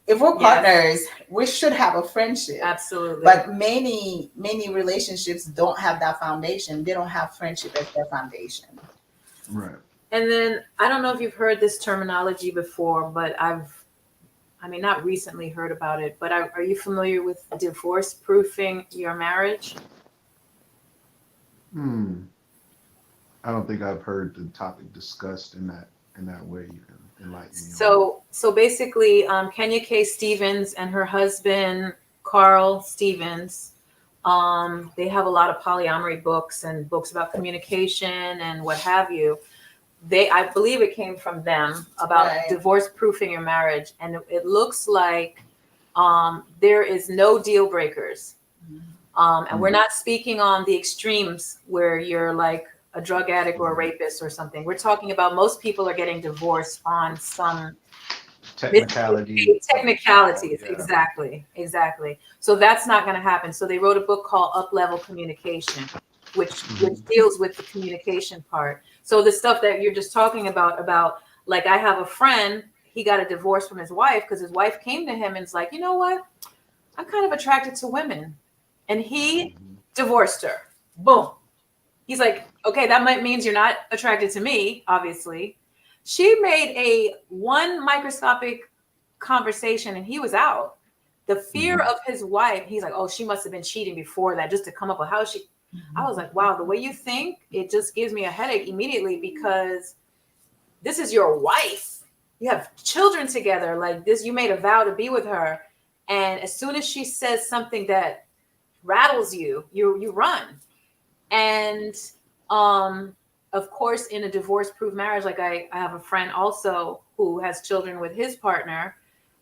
if we're partners, we should have a friendship. Absolutely. But many relationships don't have that foundation. They don't have friendship as their foundation. Right. And then I don't know if you've heard this terminology before, but not recently heard about it, but are you familiar with divorce proofing your marriage? I don't think I've heard the topic discussed in that way. You can enlighten me. So basically, Kenya K. Stevens and her husband Carl Stevens, they have a lot of polyamory books and books about communication and what have you. I believe it came from them about divorce proofing your marriage, and it looks like there is no deal breakers, and we're not speaking on the extremes where you're like a drug addict or a rapist or something. We're talking about most people are getting divorced on some technicalities. Yeah. Exactly. So that's not going to happen. So they wrote a book called Up Level Communication, which deals with the communication part. So the stuff that you're just talking about, like I have a friend, he got a divorce from his wife because his wife came to him and it's like, you know what? I'm kind of attracted to women. And he divorced her. Boom. He's like, okay, okay, that might means you're not attracted to me, obviously. She made a one microscopic conversation and he was out. The fear of his wife, he's like, oh, she must have been cheating before that just to come up with how she. I was like, wow, the way you think, it just gives me a headache immediately because this is your wife. You have children together. Like this, you made a vow to be with her. And as soon as she says something that rattles you, you run. And of course, in a divorce-proof marriage, like I have a friend also who has children with his partner,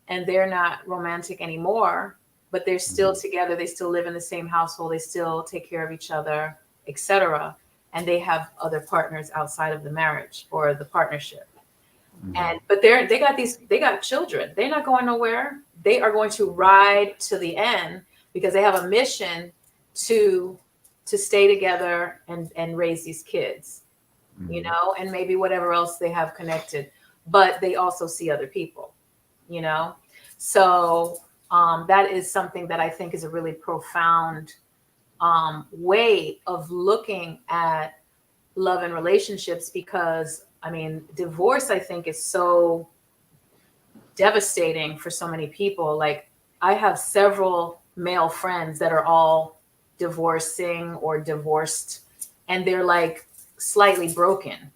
and they're not romantic anymore, but they're still together. They still live in the same household. They still take care of each other, etc. And they have other partners outside of the marriage or the partnership. And but they got children. They're not going nowhere. They are going to ride to the end because they have a mission to stay together and raise these kids, you know, and maybe whatever else they have connected. But they also see other people, you know. So that is something that I think is a really profound way of looking at love and relationships, because I mean, divorce, I think, is so devastating for so many people. Like I have several male friends that are all divorcing or divorced, and they're like slightly broken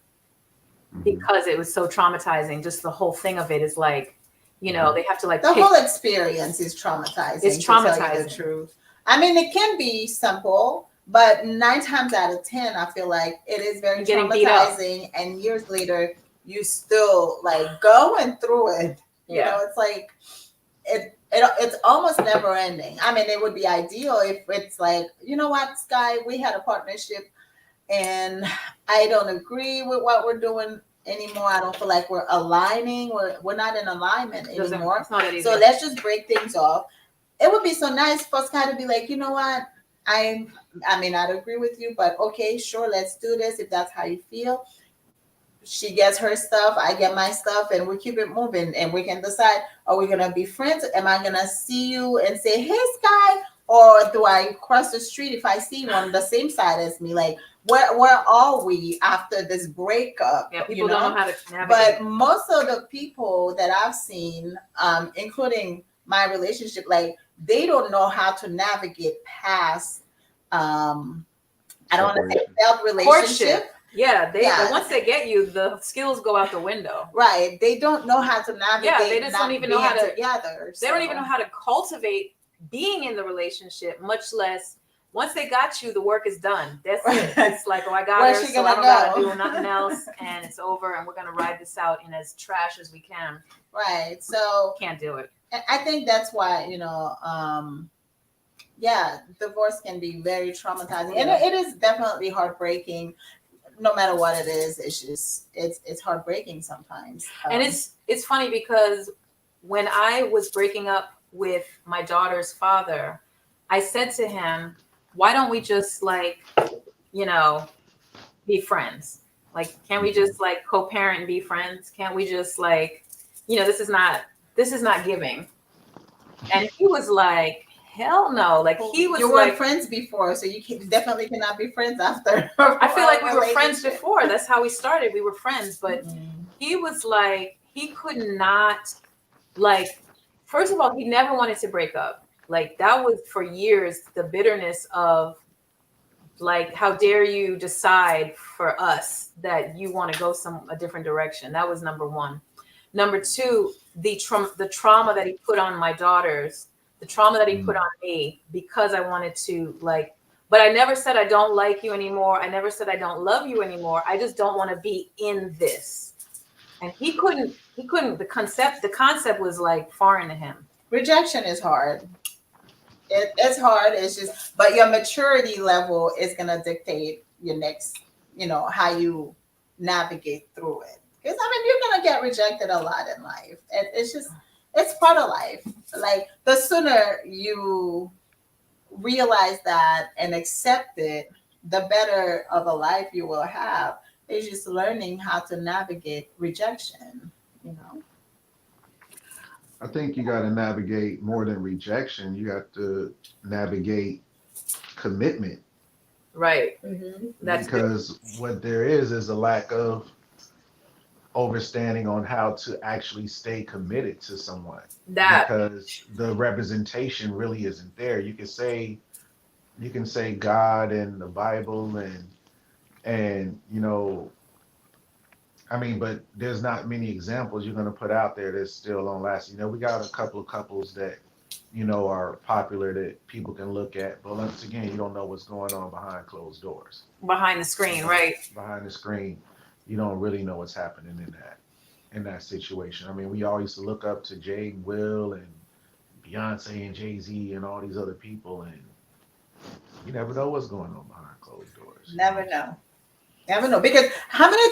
because it was so traumatizing. Just the whole thing of it is like, you know, they have to like the whole experience is traumatizing. It's to tell traumatizing. you the truth. I mean, it can be simple, but 9 times out of 10, I feel like it is very traumatizing. And years later, you still like going through it. You know, it's like it's almost never ending. I mean, it would be ideal if it's like, you know what, Sky, we had a partnership and I don't agree with what we're doing anymore. I don't feel like we're aligning. We're not in alignment anymore. So let's just break things off. It would be so nice for Sky to be like, you know what, I may not agree with you, but okay, sure, let's do this if that's how you feel. She gets her stuff, I get my stuff, and we keep it moving. And we can decide, are we gonna be friends? Am I gonna see you and say, hey, Sky? Or do I cross the street if I see you on the same side as me? Like, where are we after this breakup? Yeah, people don't know how to navigate. But most of the people that I've seen, including my relationship, like they don't know how to navigate past I don't want to say failed relationship. Yeah, once they get you, the skills go out the window. Right. They don't know how to navigate. Yeah, they just don't even know how to together. They don't even know how to cultivate being in the relationship, much less once they got you, the work is done. That's it. It's like, oh, I got her, so I don't gotta do nothing else, and it's over, and we're gonna ride this out in as trash as we can. Right. So can't do it. I think that's why, you know, divorce can be very traumatizing, and it is definitely heartbreaking. No matter what it is, it's just it's heartbreaking sometimes. And it's funny because when I was breaking up with my daughter's father, I said to him, why don't we just like, you know, be friends? Like, can't we just like co-parent and be friends? Can't we just like, you know, this is not giving. And he was like, hell no. Like he was you weren't friends before, so you definitely cannot be friends after. I feel like we were friends before. That's how we started. We were friends, but he was like, he could not, like, first of all, he never wanted to break up. Like that was for years the bitterness of like, how dare you decide for us that you want to go a different direction. That was number one. Number two, the trauma that he put on my daughters, the trauma that he put on me because I wanted to like, but I never said I don't like you anymore. I never said I don't love you anymore. I just don't want to be in this. And he couldn't, the concept was like foreign to him. Rejection is hard. It's hard. It's just, but your maturity level is going to dictate your next, you know, how you navigate through it. Because I mean, you're going to get rejected a lot in life. It's part of life. Like the sooner you realize that and accept it, the better of a life you will have. It's just learning how to navigate rejection, you know. I think you got to navigate more than rejection. You have to navigate commitment. Right. Mhm. That's because what there is a lack of overstanding on how to actually stay committed to someone, that. because the representation really isn't there. You can say God and the Bible and I mean, but there's not many examples you're going to put out there that's still on last. We got a couple of couples that are popular that people can look at, but once again, you don't know what's going on behind closed doors. Behind the screen, right? Behind the screen, you don't really know what's happening in that situation. I mean, we all used to look up to Jay, Will, and Beyonce and Jay-Z and all these other people, and you never know what's going on behind closed doors. Never know. Never know. Because how many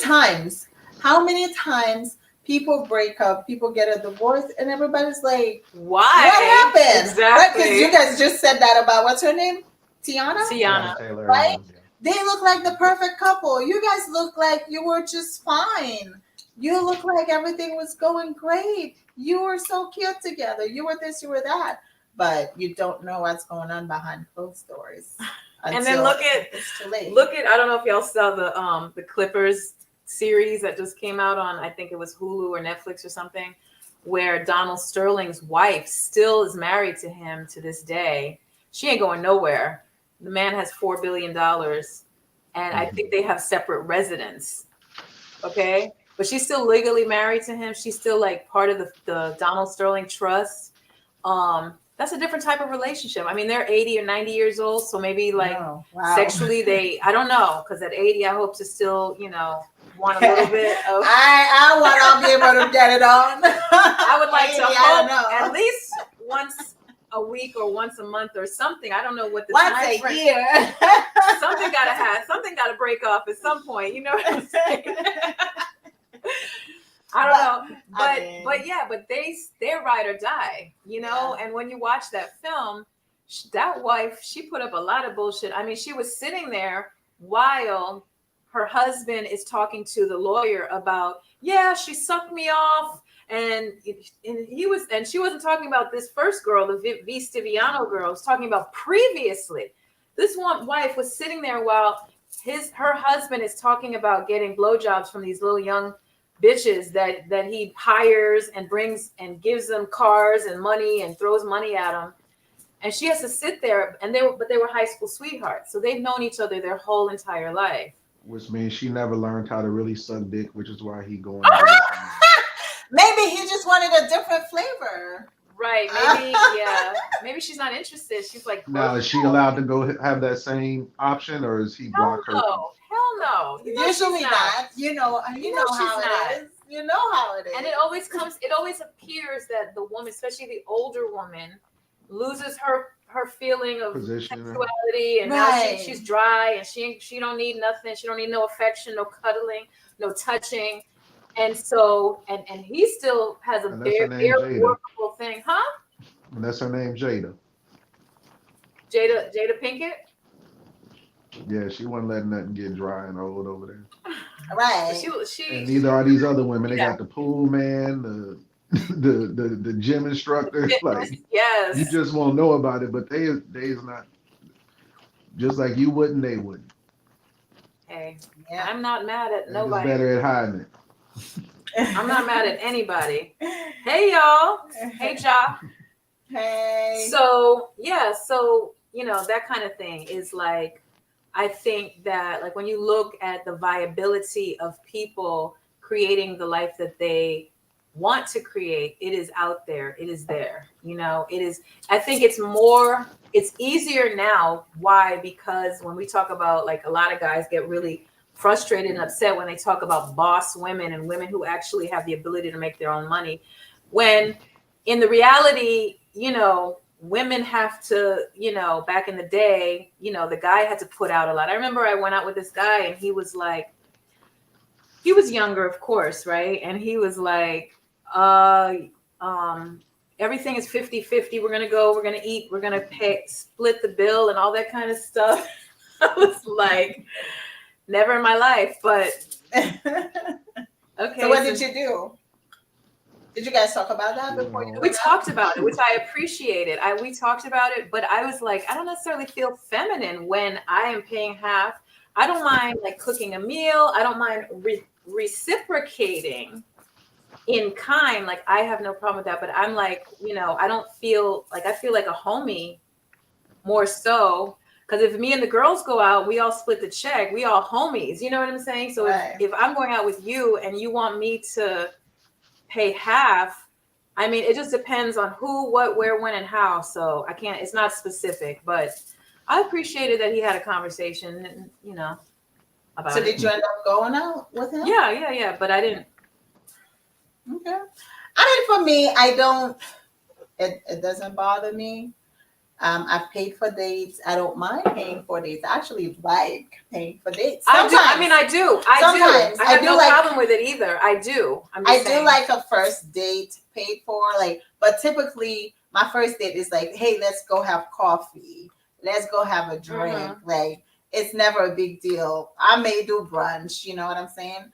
times people break up, people get a divorce, and everybody's like, why? What happened? Exactly. Right? Because you guys just said that about what's her name? Tiana? Tiana. Taylor, Right? yeah. They look like the perfect couple. You guys look like you were just fine. You look like everything was going great. You were so cute together. You were this, you were that. But you don't know what's going on behind closed doors. And then look at I don't know if y'all saw the Clippers series that just came out on, I think it was Hulu or Netflix or something, where Donald Sterling's wife still is married to him to this day. She ain't going nowhere. The man has $4 billion, and I think they have separate residence. Okay, but she's still legally married to him. She's still like part of the Donald Sterling Trust. That's a different type of relationship. I mean, they're 80 or 90 years old, so maybe like sexually I don't know, because at 80 I hope to still want a little bit of I want to be able to get it on. I would like to hope at least once a week or once a month or something. I don't know what the once time a frame. year. Something gotta break off at some point. You know what I'm saying? I don't know, but they're ride or die, And when you watch that film, that wife, she put up a lot of bullshit. I mean, she was sitting there while her husband is talking to the lawyer about, she sucked me off, and she wasn't talking about this first girl, the V. Stiviano girl. Was talking about previously. This one wife was sitting there while her husband is talking about getting blowjobs from these little young bitches that he hires and brings and gives them cars and money and throws money at them, and she has to sit there. And they were high school sweethearts, so they've known each other their whole entire life. Which means she never learned how to really suck dick, which is why he going. Maybe he just wanted a different flavor. Right? Maybe maybe she's not interested. She's like, now is she allowed to go have that same option, or is he block her? Hell no. Usually not. You know how it is. You know how it is. And it always appears that the woman, especially the older woman, loses her feeling of sexuality, and now she's dry, and she don't need nothing. She don't need no affection, no cuddling, no touching. And so and he still has a very workable thing, huh? And that's her name, Jada. Jada Pinkett? Yeah, she wasn't letting nothing get dry and old over there. Right. And neither are these other women. They got the pool man, the gym instructor. Like, you just won't know about it, but they is not. Just like you wouldn't, they wouldn't. Hey, I'm not mad at nobody. It's better at hiding it. I'm not mad at anybody. Hey, y'all. Hey, Ja. Hey. So that kind of thing is like, I think that like when you look at the viability of people creating the life that they want to create, it is out there. It is there. It is. I think it's easier now. Why? Because when we talk about, like, a lot of guys get really frustrated and upset when they talk about boss women and women who actually have the ability to make their own money, when in the reality, women have to, back in the day, the guy had to put out a lot. I remember I went out with this guy, and he was younger, of course, right? And he was like, everything is 50-50. We're going to eat, we're going to split the bill and all that kind of stuff. I was like, never in my life, but okay. So what did you do? Did you guys talk about that Yeah. before you? We talked about it, which I appreciated. We talked about it, but I was like, I don't necessarily feel feminine when I am paying half. I don't mind like cooking a meal. I don't mind reciprocating in kind. Like I have no problem with that. But I'm like, I don't feel like I feel like a homie more so. Because if me and the girls go out, we all split the check. We all homies. You know what I'm saying? So Right. if I'm going out with you and you want me to pay half, I mean, it just depends on who, what, where, when, and how. So I can't, it's not specific, but I appreciated that he had a conversation, about So it. did you end up going out with him? Yeah. But I didn't. Okay. I mean, for me, I don't. It doesn't bother me. I've paid for dates. I don't mind paying for dates. I actually like paying for dates. I do. Sometimes I have I do no like- problem with it either. I do. I do like a first date paid for, but typically my first date is like, hey, let's go have coffee. Let's go have a drink. Like, it's never a big deal. I may do brunch, you know what I'm saying?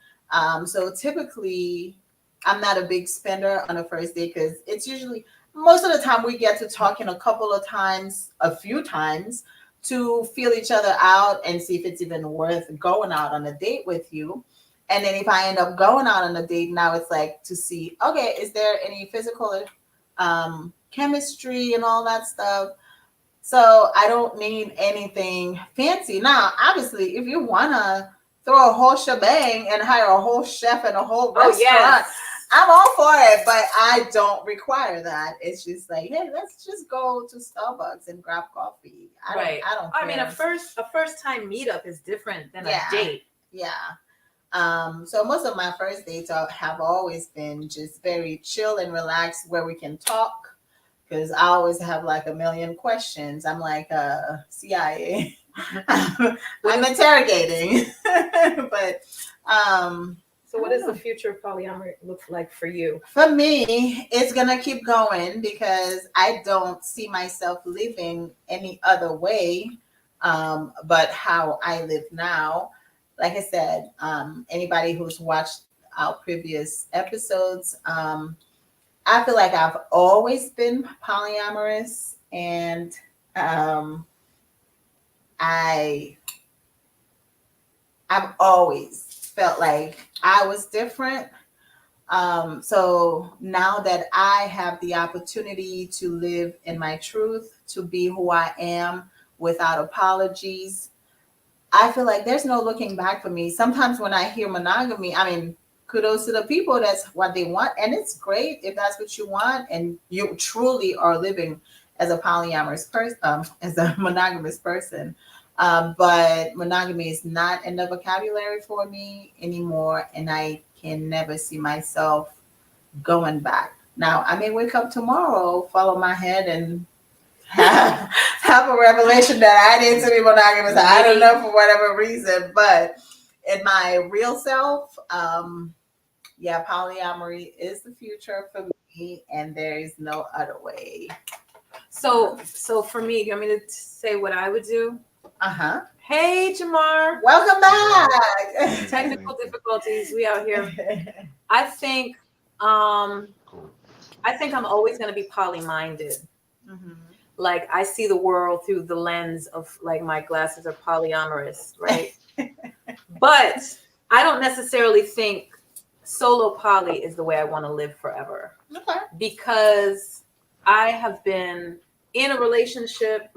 So typically I'm not a big spender on a first date because it's usually most of the time we get to talking a few times to feel each other out and see if it's even worth going out on a date with you. And then if I end up going out on a date, now it's like to see, okay, is there any physical chemistry and all that stuff? So I don't need anything fancy. Now, obviously, if you want to throw a whole shebang and hire a whole chef and a whole restaurant, I'm all for it, but I don't require that. It's just like, hey, let's just go to Starbucks and grab coffee. I don't care. I mean, a first time meetup is different than a date. Yeah. So most of my first dates have always been just very chill and relaxed where we can talk, because I always have like a million questions. I'm like CIA. I'm interrogating. But so what does the future of polyamory look like for you? For me, it's gonna keep going because I don't see myself living any other way but how I live now. Like I said, anybody who's watched our previous episodes, I feel like I've always been polyamorous, and I've always felt like I was different. So now that I have the opportunity to live in my truth, to be who I am without apologies, I feel like there's no looking back for me. Sometimes when I hear monogamy, I mean, kudos to the people. That's what they want. And it's great if that's what you want and you truly are living as a polyamorous person, as a monogamous person. But monogamy is not in the vocabulary for me anymore. And I can never see myself going back. Now, I may wake up tomorrow, follow my head, and have a revelation that I need to be monogamous. I don't know, for whatever reason, but in my real self, polyamory is the future for me, and there is no other way. So for me, do you want me to say what I would do? Hey, Jamar. Welcome back. Technical difficulties. We out here. I think I'm always going to be poly-minded. Like I see the world through the lens of like my glasses are polyamorous, right? But I don't necessarily think solo poly is the way I want to live forever. Okay. Because I have been in a relationship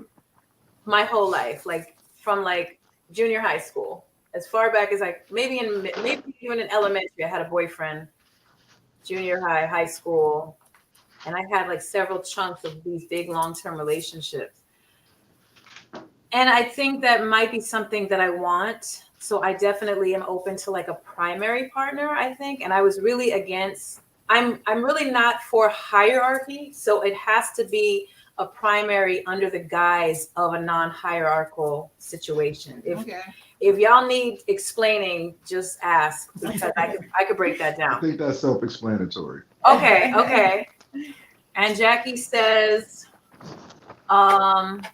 my whole life, like from like junior high school, as far back as maybe even in elementary, I had a boyfriend, junior high, high school. And I had like several chunks of these big long-term relationships. And I think that might be something that I want. So I definitely am open to like a primary partner, I think. And I was really I'm really not for hierarchy. So it has to be a primary under the guise of a non-hierarchical situation. If y'all need explaining, just ask, because I could break that down. I think that's self-explanatory. Okay. And Jackie says, and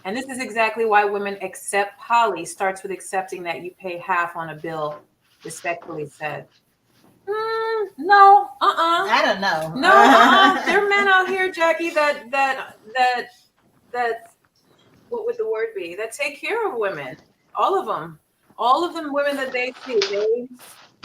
this is exactly why women accept poly, starts with accepting that you pay half on a bill, respectfully said. No, I don't know. no. There are men out here, Jackie, that what would the word be? That take care of women. All of them. All of them women that they see,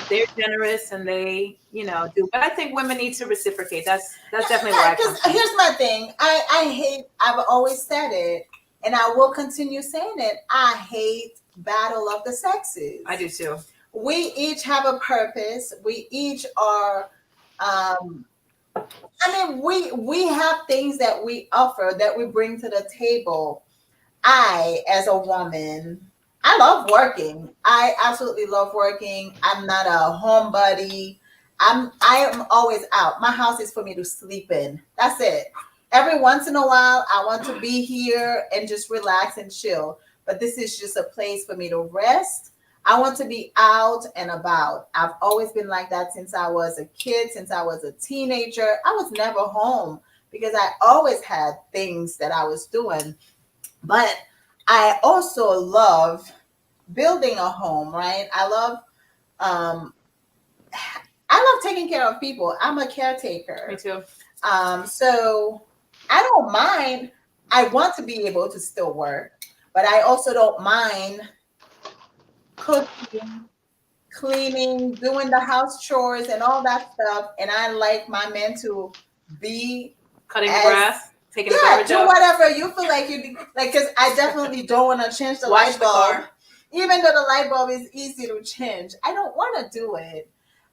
they're generous and they, do. But I think women need to reciprocate. That's definitely where I come Because from. here's my thing. I hate. I've always said it, and I will continue saying it. I hate battle of the sexes. I do too. We each have a purpose. We each are. We have things that we offer that we bring to the table. I, as a woman, I love working. I absolutely love working. I'm not a homebody. I am always out. My house is for me to sleep in. That's it. Every once in a while, I want to be here and just relax and chill. But this is just a place for me to rest. I want to be out and about. I've always been like that since I was a kid, since I was a teenager. I was never home because I always had things that I was doing. But I also love building a home, right? Um I love taking care of people. I'm a caretaker. Me too. So I don't mind. I want to be able to still work, but I also don't mind cooking, cleaning, doing the house chores and all that stuff. And I like my men to be Cutting the grass, taking the garbage do out. whatever you feel like you do. Like, because I definitely don't want to change the Wash light the bulb. car. Even though the light bulb is easy to change, I don't want to do it.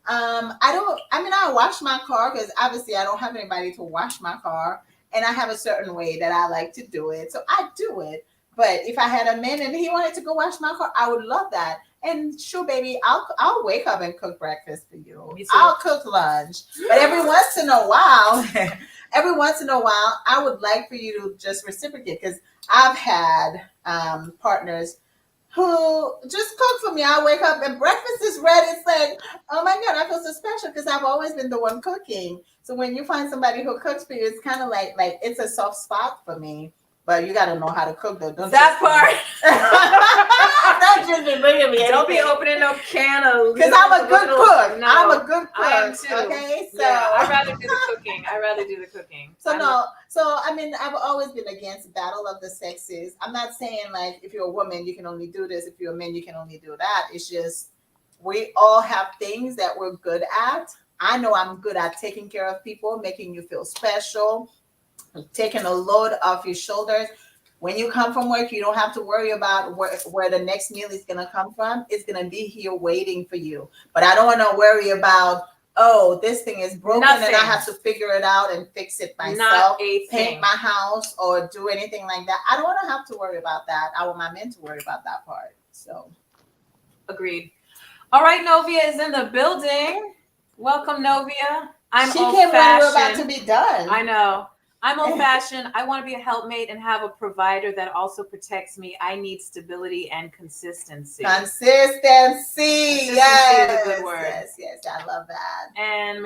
I wash my car because obviously I don't have anybody to wash my car, and I have a certain way that I like to do it. So I do it. But if I had a man and he wanted to go wash my car, I would love that. And sure, baby, I'll wake up and cook breakfast for you. Me too. I'll cook lunch. But every once in a while, I would like for you to just reciprocate, because I've had partners who just cook for me. I wake up and breakfast is ready. It's like, oh my God, I feel so special because I've always been the one cooking. So when you find somebody who cooks for you, it's kind of like it's a soft spot for me. But you got to know how to cook, though. Don't That part. Don't just be bringing me anything. Don't be opening no can of. Because I'm a good cook. No, I'm a good cook. I am too. Okay, so yeah, I'd rather do the cooking. I've always been against battle of the sexes. I'm not saying like if you're a woman you can only do this, if you're a man you can only do that. It's just we all have things that we're good at. I know I'm good at taking care of people, making you feel special, taking a load off your shoulders. When you come from work, you don't have to worry about where the next meal is going to come from. It's going to be here waiting for you. But I don't want to worry about, oh, this thing is broken and I have to figure it out and fix it myself, paint my house or do anything like that. I don't want to have to worry about that. I want my men to worry about that part. So, agreed. All right, Novia is in the building. Welcome, Novia. She came when we were about to be done. I know. I'm old-fashioned. I want to be a helpmate and have a provider that also protects me. I need stability and consistency. Consistency, yes. Is a good word. Yes, I love that. And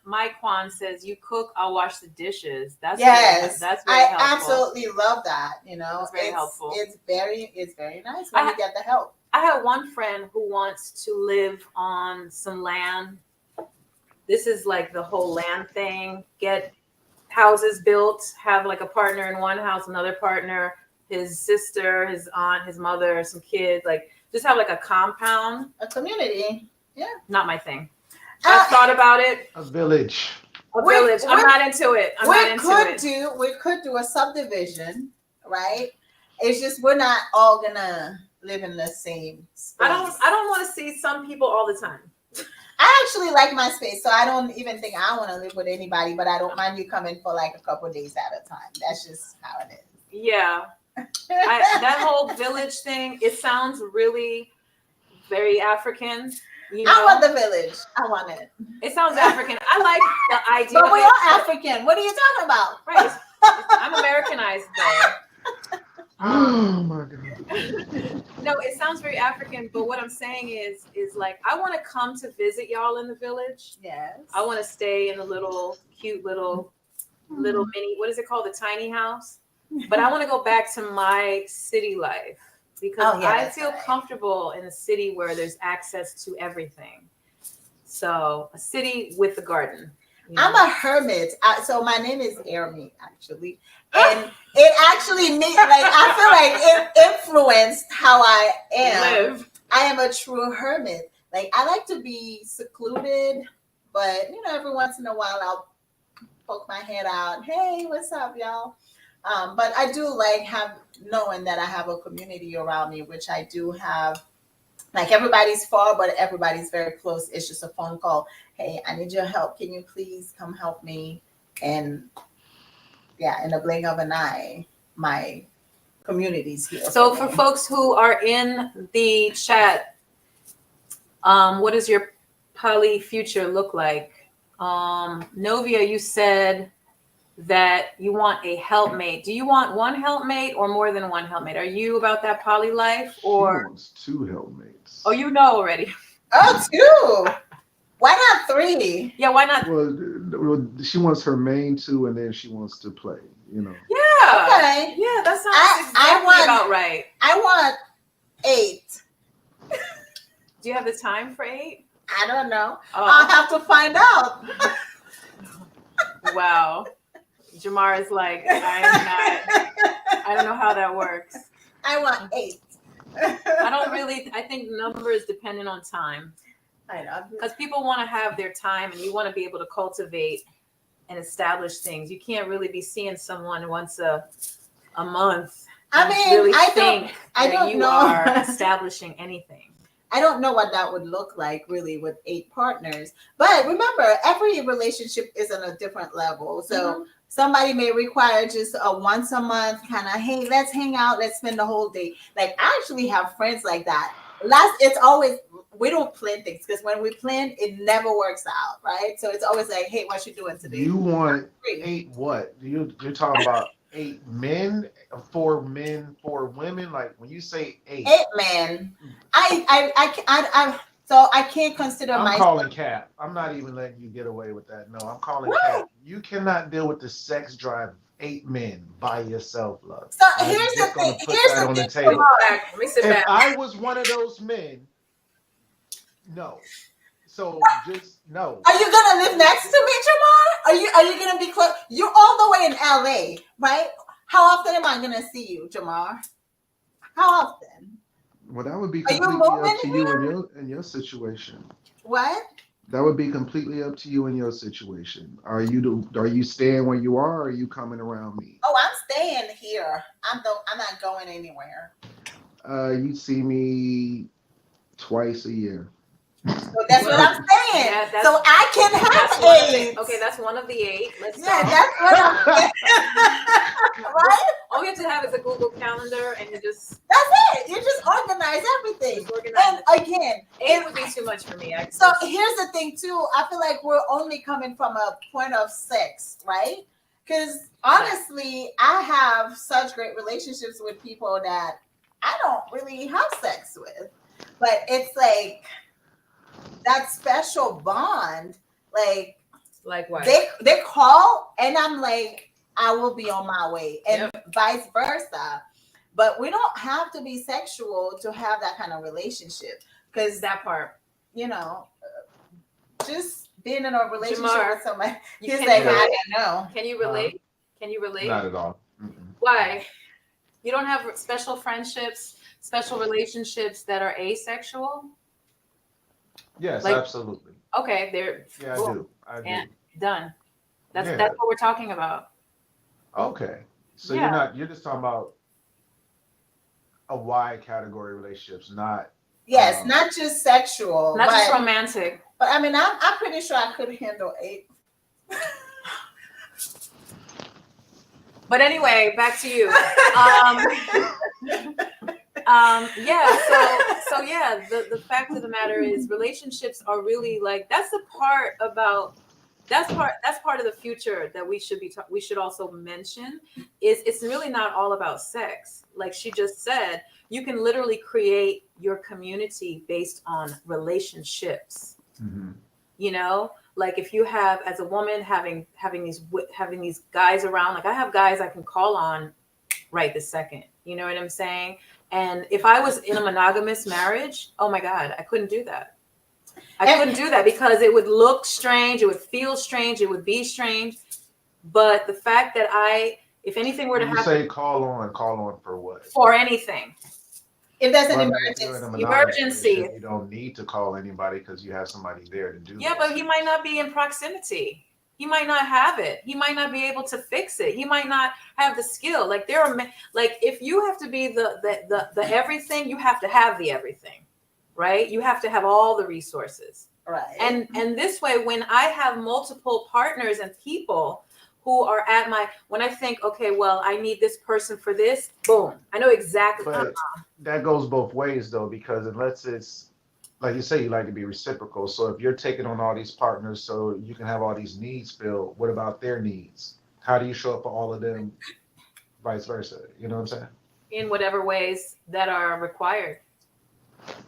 Mike Kwan says, "You cook, I'll wash the dishes." That's very I helpful. Absolutely love that. It's very helpful. It's very nice when you get the help. I have one friend who wants to live on some land. This is like the whole land thing. Get houses built, have like a partner in one house, another partner, his sister, his aunt, his mother, some kids, like just have like a compound. A community. Yeah. Not my thing. I thought about it. A village. I'm not into it. We could do a subdivision, right? It's just we're not all gonna live in the same space. I don't want to see some people all the time. I actually like my space, so I don't even think I want to live with anybody, but I don't mind you coming for like a couple of days at a time. That's just how it is. Yeah. That whole village thing, it sounds really very African. I want the village. I want it. It sounds African. I like the idea. But we are African. What are you talking about? Right. I'm Americanized though. Oh my God. No, it sounds very African, but what I'm saying is like I want to come to visit y'all in the village. Yes. I want to stay in a cute little mini, what is it called? The tiny house. But I want to go back to my city life because I feel comfortable in a city where there's access to everything. So a city with a garden. I'm a hermit. So my name is Ermi, actually. And it actually made, like, I feel like it influenced how I am. Live. I am a true hermit. Like, I like to be secluded, but, every once in a while I'll poke my head out. Hey, what's up, y'all? But I do like knowing that I have a community around me, which I do have. Like, everybody's far, but everybody's very close. It's just a phone call. Hey, I need your help. Can you please come help me? And yeah, in the blink of an eye, my community's here. So for folks who are in the chat, what does your poly future look like? Novia, you said that you want a helpmate. Do you want one helpmate or more than one helpmate? Are you about that poly life, or She wants 2 helpmates. Oh, you know already. Oh, 2. Why not 3? Yeah, why not? Well, she wants her main 2, and then she wants to play. Yeah. Okay. Yeah, that sounds exactly about right. I want 8. Do you have the time for 8? I don't know. Oh. I'll have to find out. Wow. Jamar is like, I don't know how that works. I want 8. I think number is dependent on time. I know. Because people want to have their time and you want to be able to cultivate and establish things. You can't really be seeing someone once a month. I mean, really I don't you know. are establishing anything. I don't know what that would look like really with 8 partners. But remember, every relationship is on a different level. So somebody may require just a once a month kind of, hey, let's hang out, let's spend the whole day. Like, I actually have friends like that. It's always, we don't plan things because when we plan, it never works out, right? So it's always like, hey, what you doing today? You want 8 what? You're talking about 8 men, 4 men, 4 women? Like, when you say 8 men, so I can't consider I'm myself. calling cap. I'm not even letting you get away with that. No, I'm calling cap. You cannot deal with the sex drive of 8 men by yourself, love. So I'm here's the just gonna thing. put that on the table. Let me sit If back. I was one of those men, no. So just no. Are you gonna live next to me, Jamar? Are you gonna be close? You're all the way in LA, right? How often am I gonna see you, Jamar? How often? Well, that would be Are you completely up moving to you and your situation. What? That would be completely up to you and your situation. Are you staying where you are, or are you coming around me? Oh, I'm staying here. I'm not going anywhere. You see me twice a year. So that's what I'm saying. Yeah, so I can have 8. Okay, that's one of the 8. Let's go. That's what I'm saying. Right? All you have to have is a Google Calendar, and That's it. You just organize everything. And again, 8 would be too much for me. Actually. So here's the thing too. I feel like we're only coming from a point of sex, right? Because honestly, I have such great relationships with people that I don't really have sex with, but it's like that special bond. Like what? They call and I'm like, I will be on my way, and vice versa. But we don't have to be sexual to have that kind of relationship, because that part, just being in a relationship Jamar, with somebody, he's like, I don't know. Can you relate? Can you relate? Not at all. Why? You don't have special friendships, special relationships that are asexual? Yes, absolutely. Okay, they're I do. And done. That's what we're talking about. Okay. So you're just talking about a wide category of relationships, not not just sexual, not just romantic. But I mean, I'm pretty sure I could handle 8. But anyway, back to you. The fact of the matter is relationships are really like, that's part of the future that we should also mention, is it's really not all about sex. Like she just said, you can literally create your community based on relationships. Like if you have, as a woman, having these guys around, like I have guys I can call on right this second. You know what I'm saying? And if I was in a monogamous marriage, oh my God, I couldn't do that. I couldn't do that because it would look strange, it would feel strange, it would be strange. But the fact that if anything were to You happen, say call on for what? for anything, if there's an Well, if you're in a emergency. monogamous Emergency. relationship, you don't need to call anybody because you have somebody there to do yeah, this. but he might not be in proximity. He might not have it. He might not be able to fix it. He might not have the skill. Like there are, like if you have to be the everything, you have to have the everything, right? You have to have all the resources. Right. And this way, when I have multiple partners and people who are when I think, okay, well, I need this person for this, boom, I know exactly. But that goes both ways though, because unless it's like you say, you like to be reciprocal. So if you're taking on all these partners so you can have all these needs filled, what about their needs? How do you show up for all of them, vice versa? You know what I'm saying? In whatever ways that are required.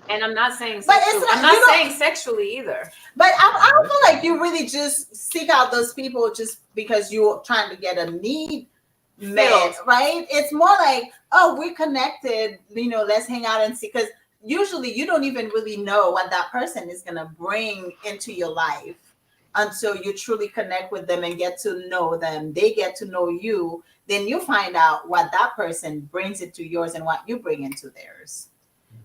And I'm not saying But sexually. I'm not saying sexually either. But I don't feel like you really just seek out those people just because you're trying to get a need met, right? It's more like, oh, we're connected, let's hang out and see. Because usually you don't even really know what that person is going to bring into your life until you truly connect with them and get to know them. They get to know you. Then you find out what that person brings into yours and what you bring into theirs.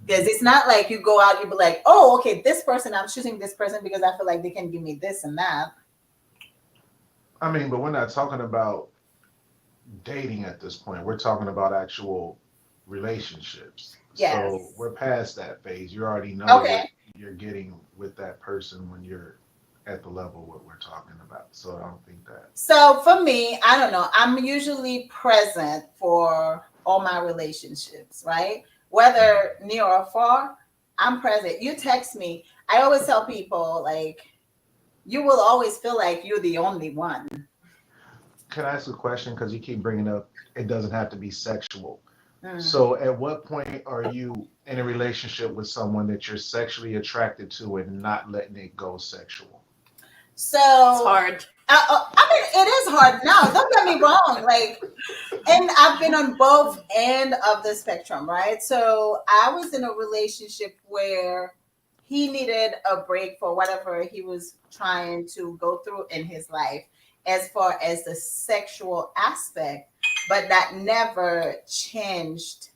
Because it's not like you go out, you be like, oh, okay, this person, I'm choosing this person because I feel like they can give me this and that. I mean, but we're not talking about dating at this point. We're talking about actual relationships. Yes. So we're past that phase. You already know what you're getting with that person when you're at the level what we're talking about. So I don't think that. So for me, I don't know. I'm usually present for all my relationships, right? Whether near or far, I'm present. You text me. I always tell people, like, you will always feel like you're the only one. Can I ask a question? Because you keep bringing up it doesn't have to be sexual. So at what point are you in a relationship with someone that you're sexually attracted to and not letting it go sexual? So it's hard. I mean, it is hard now. Don't get me wrong. Like, and I've been on both end of the spectrum, right? So I was in a relationship where he needed a break for whatever he was trying to go through in his life as far as the sexual aspect, but that never changed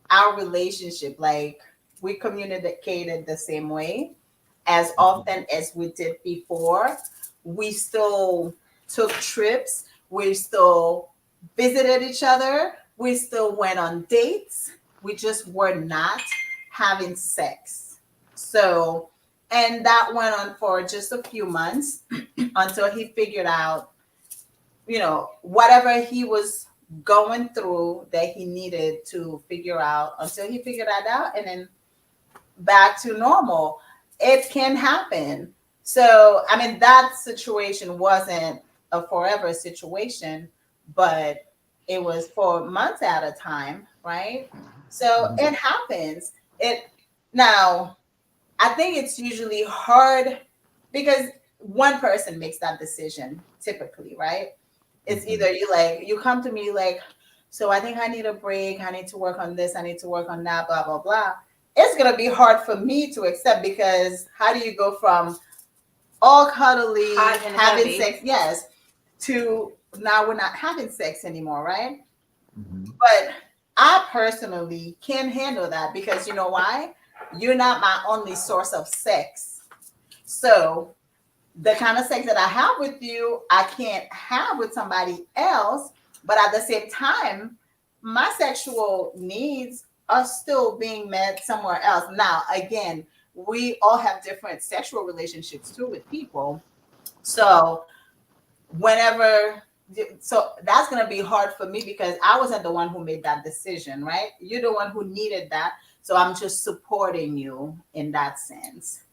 our relationship. Like, we communicated the same way as often as we did before. We still took trips. We still visited each other. We still went on dates. We just were not having sex. So, and that went on for just a few months until he figured out, whatever he was going through that he needed to figure out, until he figured that out, and then back to normal. It can happen. So, I mean, that situation wasn't a forever situation, but it was for months at a time, right? So it happens. Now, I think it's usually hard because one person makes that decision typically, right? It's either you come to me like, so I think I need a break. I need to work on this. I need to work on that, blah, blah, blah. It's going to be hard for me to accept, because how do you go from all cuddly, having sex, yes, to now we're not having sex anymore, right? But I personally can't handle that, because you know why? You're not my only source of sex. So the kind of sex that I have with you, I can't have with somebody else. But at the same time, my sexual needs are still being met somewhere else. Now, again, we all have different sexual relationships too with people. So so that's going to be hard for me, because I wasn't the one who made that decision, right? You're the one who needed that. So I'm just supporting you in that sense.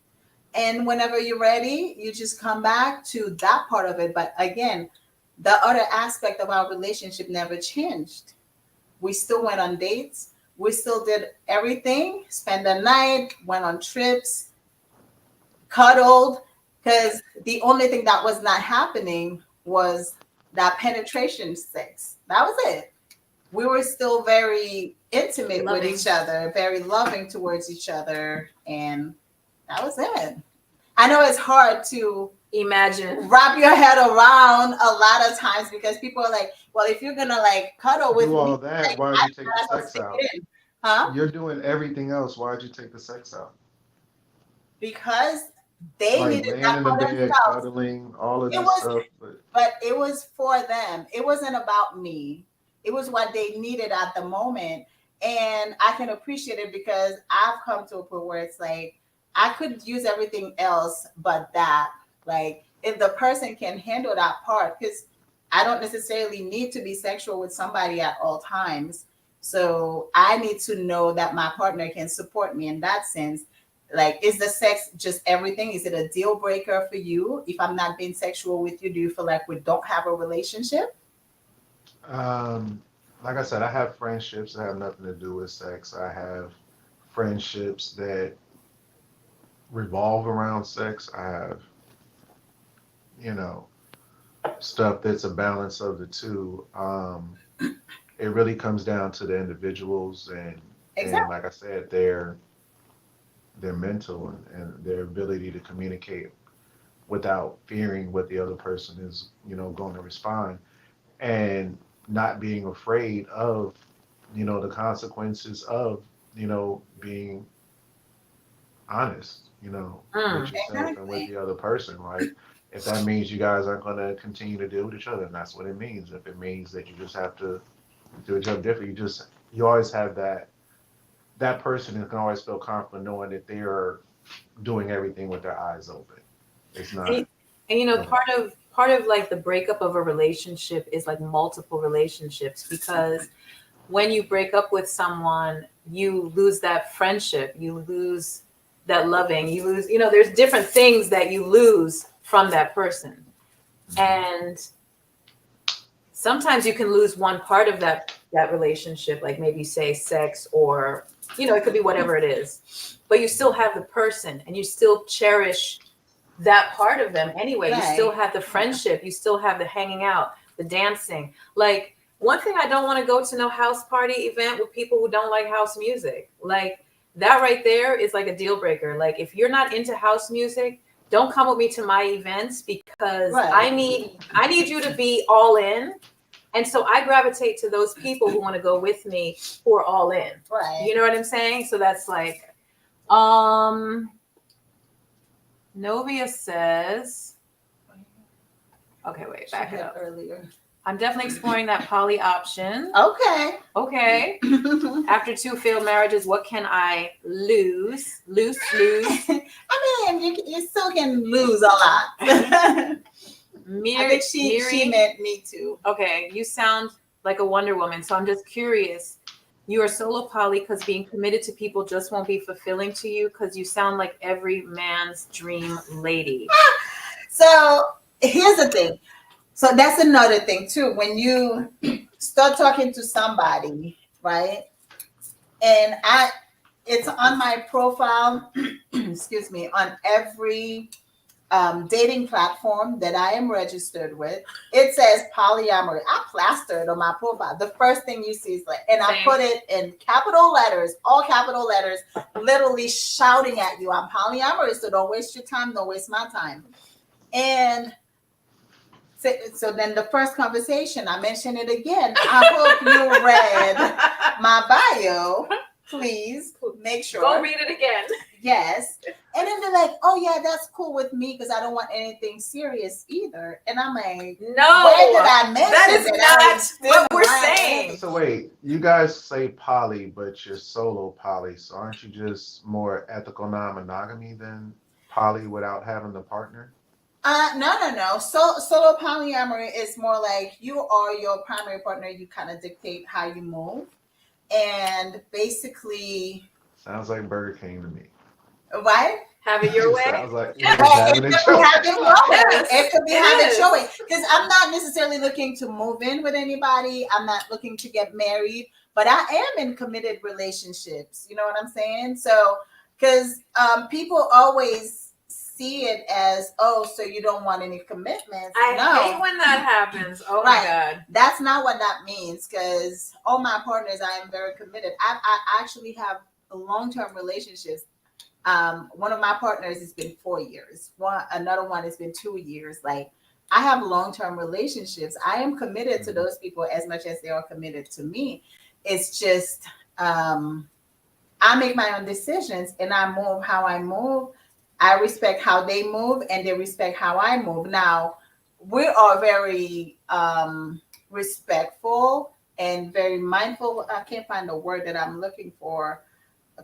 And whenever you're ready, you just come back to that part of it. But again, the other aspect of our relationship never changed. We still went on dates. We still did everything, spent the night, went on trips, cuddled, because the only thing that was not happening was that penetration sex. That was it. We were still very intimate with each other, very loving towards each other. And That was it. I know it's hard to Imagine. wrap your head around a lot of times because people are like, well, if you're gonna like cuddle with Do me, all that. like, Why'd you take the I gotta sex stick out? it in. Huh? You're doing everything else. Why'd you take the sex out? Because they Like needed that laying in the for bed, themselves. cuddling, all of It this was, stuff. But but it was for them. It wasn't about me. It was what they needed at the moment. And I can appreciate it because I've come to a point where it's like I could use everything else but that. Like if the person can handle that part, because I don't necessarily need to be sexual with somebody at all times. So I need to know that my partner can support me in that sense. Like, is the sex just everything? Is it a deal breaker for you? If I'm not being sexual with you, do you feel like we don't have a relationship? um, like I said, I have friendships that have nothing to do with sex. I have friendships that revolve around sex. I have, you know, stuff that's a balance of the two. It really comes down to the individuals and Exactly. like I said, their mental and their ability to communicate without fearing what the other person is, going to respond and not being afraid of, the consequences of, being honest, with Mm. yourself and with Exactly. the other person. Like, if that means you guys aren't going to continue to deal with each other, and that's what it means. If it means that you just have to do each other different, you always have that person who can always feel confident knowing that they are doing everything with their eyes open. It's And, not. and Go ahead. part of like the breakup of a relationship is like multiple relationships because when you break up with someone, you lose that friendship, you lose that loving, you lose, there's different things that you lose from that person. Mhm. And sometimes you can lose one part of that relationship, like maybe say sex or it could be whatever it is. But you still have the person and you still cherish that part of them anyway. You still Right. have the friendship, you still have the hanging out, the dancing. Like one thing I don't want to go to no house party event with people who don't like house music. Like that right there is like a deal breaker. Like if you're not into house music, don't come with me to my events because Right. I need you to be all in. And so I gravitate to those people who want to go with me who are all in. Right. You know what I'm saying? So that's like um Novia says, okay, wait, She back it hit up. earlier. I'm definitely exploring that poly option. Okay. Okay. After 2 failed marriages, what can I lose? Lose. I mean, you still can lose a lot. I think she Miri, meant me too. okay, you sound like a Wonder Woman. So I'm just curious. You are solo poly because being committed to people just won't be fulfilling to you because you sound like every man's dream lady. So here's the thing. So that's another thing too. When you start talking to somebody, right? And it's on my profile, excuse me, on every dating platform that I am registered with. It says polyamory. I plastered on my profile. The first thing you see is like, and I Same. put it in capital letters, all capital letters, literally shouting at you, I'm polyamorous, so don't waste your time, don't waste my time. And so then the first conversation, I mentioned it again. I hope you read my bio. Please make sure. Go read it again. Yes. And then they're like, oh, yeah, that's cool with me because I don't want anything serious either. And I'm like, No, where did I mention that is I was not what we're lying? saying. So wait, you guys say poly, but you're solo poly. So aren't you just more ethical non-monogamy than poly without having the partner? No. So solo polyamory is more like you are your primary partner. You kind of dictate how you move. And basically, Sounds like Burger King to me. right? Have it It your just way. sounds like Yeah. you're just It having could it be your have it way. your way. Yes, It could be it have it is. your way. Because I'm not necessarily looking to move in with anybody. I'm not looking to get married, but I am in committed relationships. You know what I'm saying? So, because people always see it as, oh, so you don't want any commitments. I No. hate when that happens. Oh Right. my God. That's not what that means. Because all my partners, I am very committed. I actually have long-term relationships One of my partners has been 4 years. Another one has been 2 years. Like, I have long-term relationships. I am committed to those people as much as they are committed to me. It's just I make my own decisions and I move how I move. I respect how they move and they respect how I move. Now, we are very respectful and very mindful. I can't find the word that I'm looking for.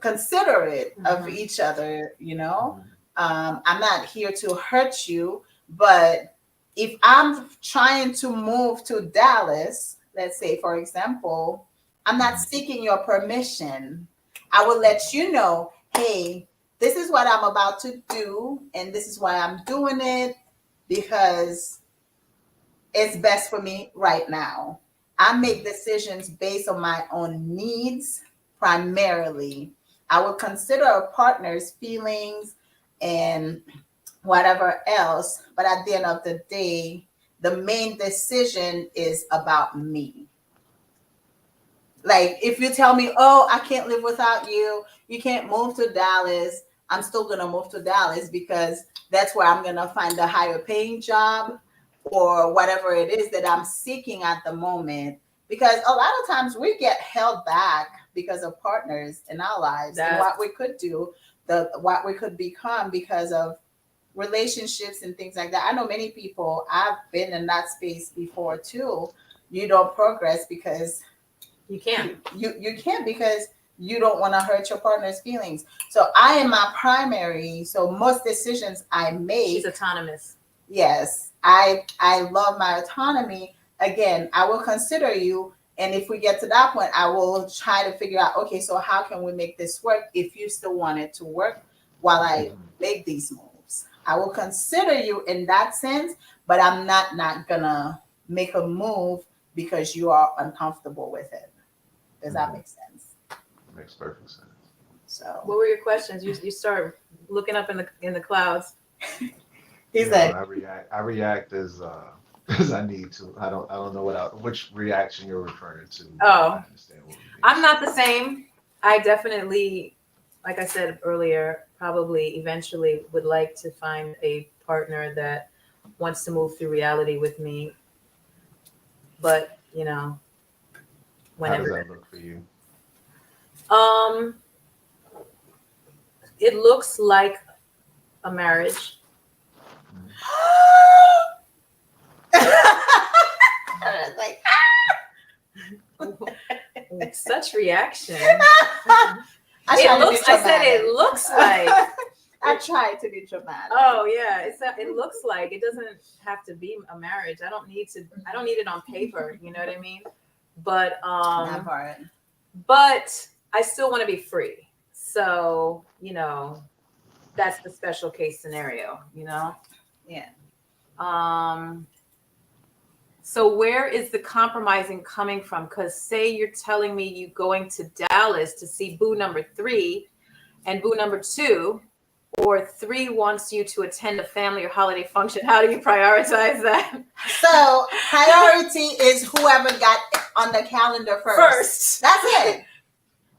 Considerate of each other, you know. I'm not here to hurt you, but if I'm trying to move to Dallas, let's say, for example, I'm not seeking your permission. I will let you know, hey, this is what I'm about to do, and this is why I'm doing it because it's best for me right now. I make decisions based on my own needs primarily. I will consider a partner's feelings and whatever else, but at the end of the day, the main decision is about me. Like, if you tell me, oh, I can't live without you, you can't move to Dallas, I'm still going to move to Dallas because that's where I'm going to find a higher paying job or whatever it is that I'm seeking at the moment. Because a lot of times we get held back because of partners in our lives and what we could do, what we could become because of relationships and things like that. I know many people, I've been in that space before too. You don't progress because you can't. You can't because you don't want to hurt your partner's feelings. So I am my primary. So most decisions I make. She's autonomous. Yes, I love my autonomy. Again, I will consider you, and if we get to that point, I will try to figure out. Okay, so how can we make this work? If you still want it to work, while I make these moves, I will consider you in that sense. But I'm not gonna make a move because you are uncomfortable with it. Does that make sense? Makes perfect sense. So, what were your questions? You start looking up in the clouds. He's like, I react as I need to. I don't know which reaction you're referring to. Oh, I understand what I'm not the same. I definitely, like I said earlier, probably eventually would like to find a partner that wants to move through reality with me. But whenever. How does that look for you? It looks like a marriage. like, Such reaction. I said it looks like. I tried to be dramatic. Oh yeah, it looks like. It doesn't have to be a marriage. I don't need it on paper. You know what I mean? But That part. but I still want to be free. So that's the special case scenario. Yeah. So where is the compromising coming from? Because say you're telling me you going to Dallas to see boo number 3 and boo number 2, or 3 wants you to attend a family or holiday function. How do you prioritize that? So priority is whoever got on the calendar first. That's it.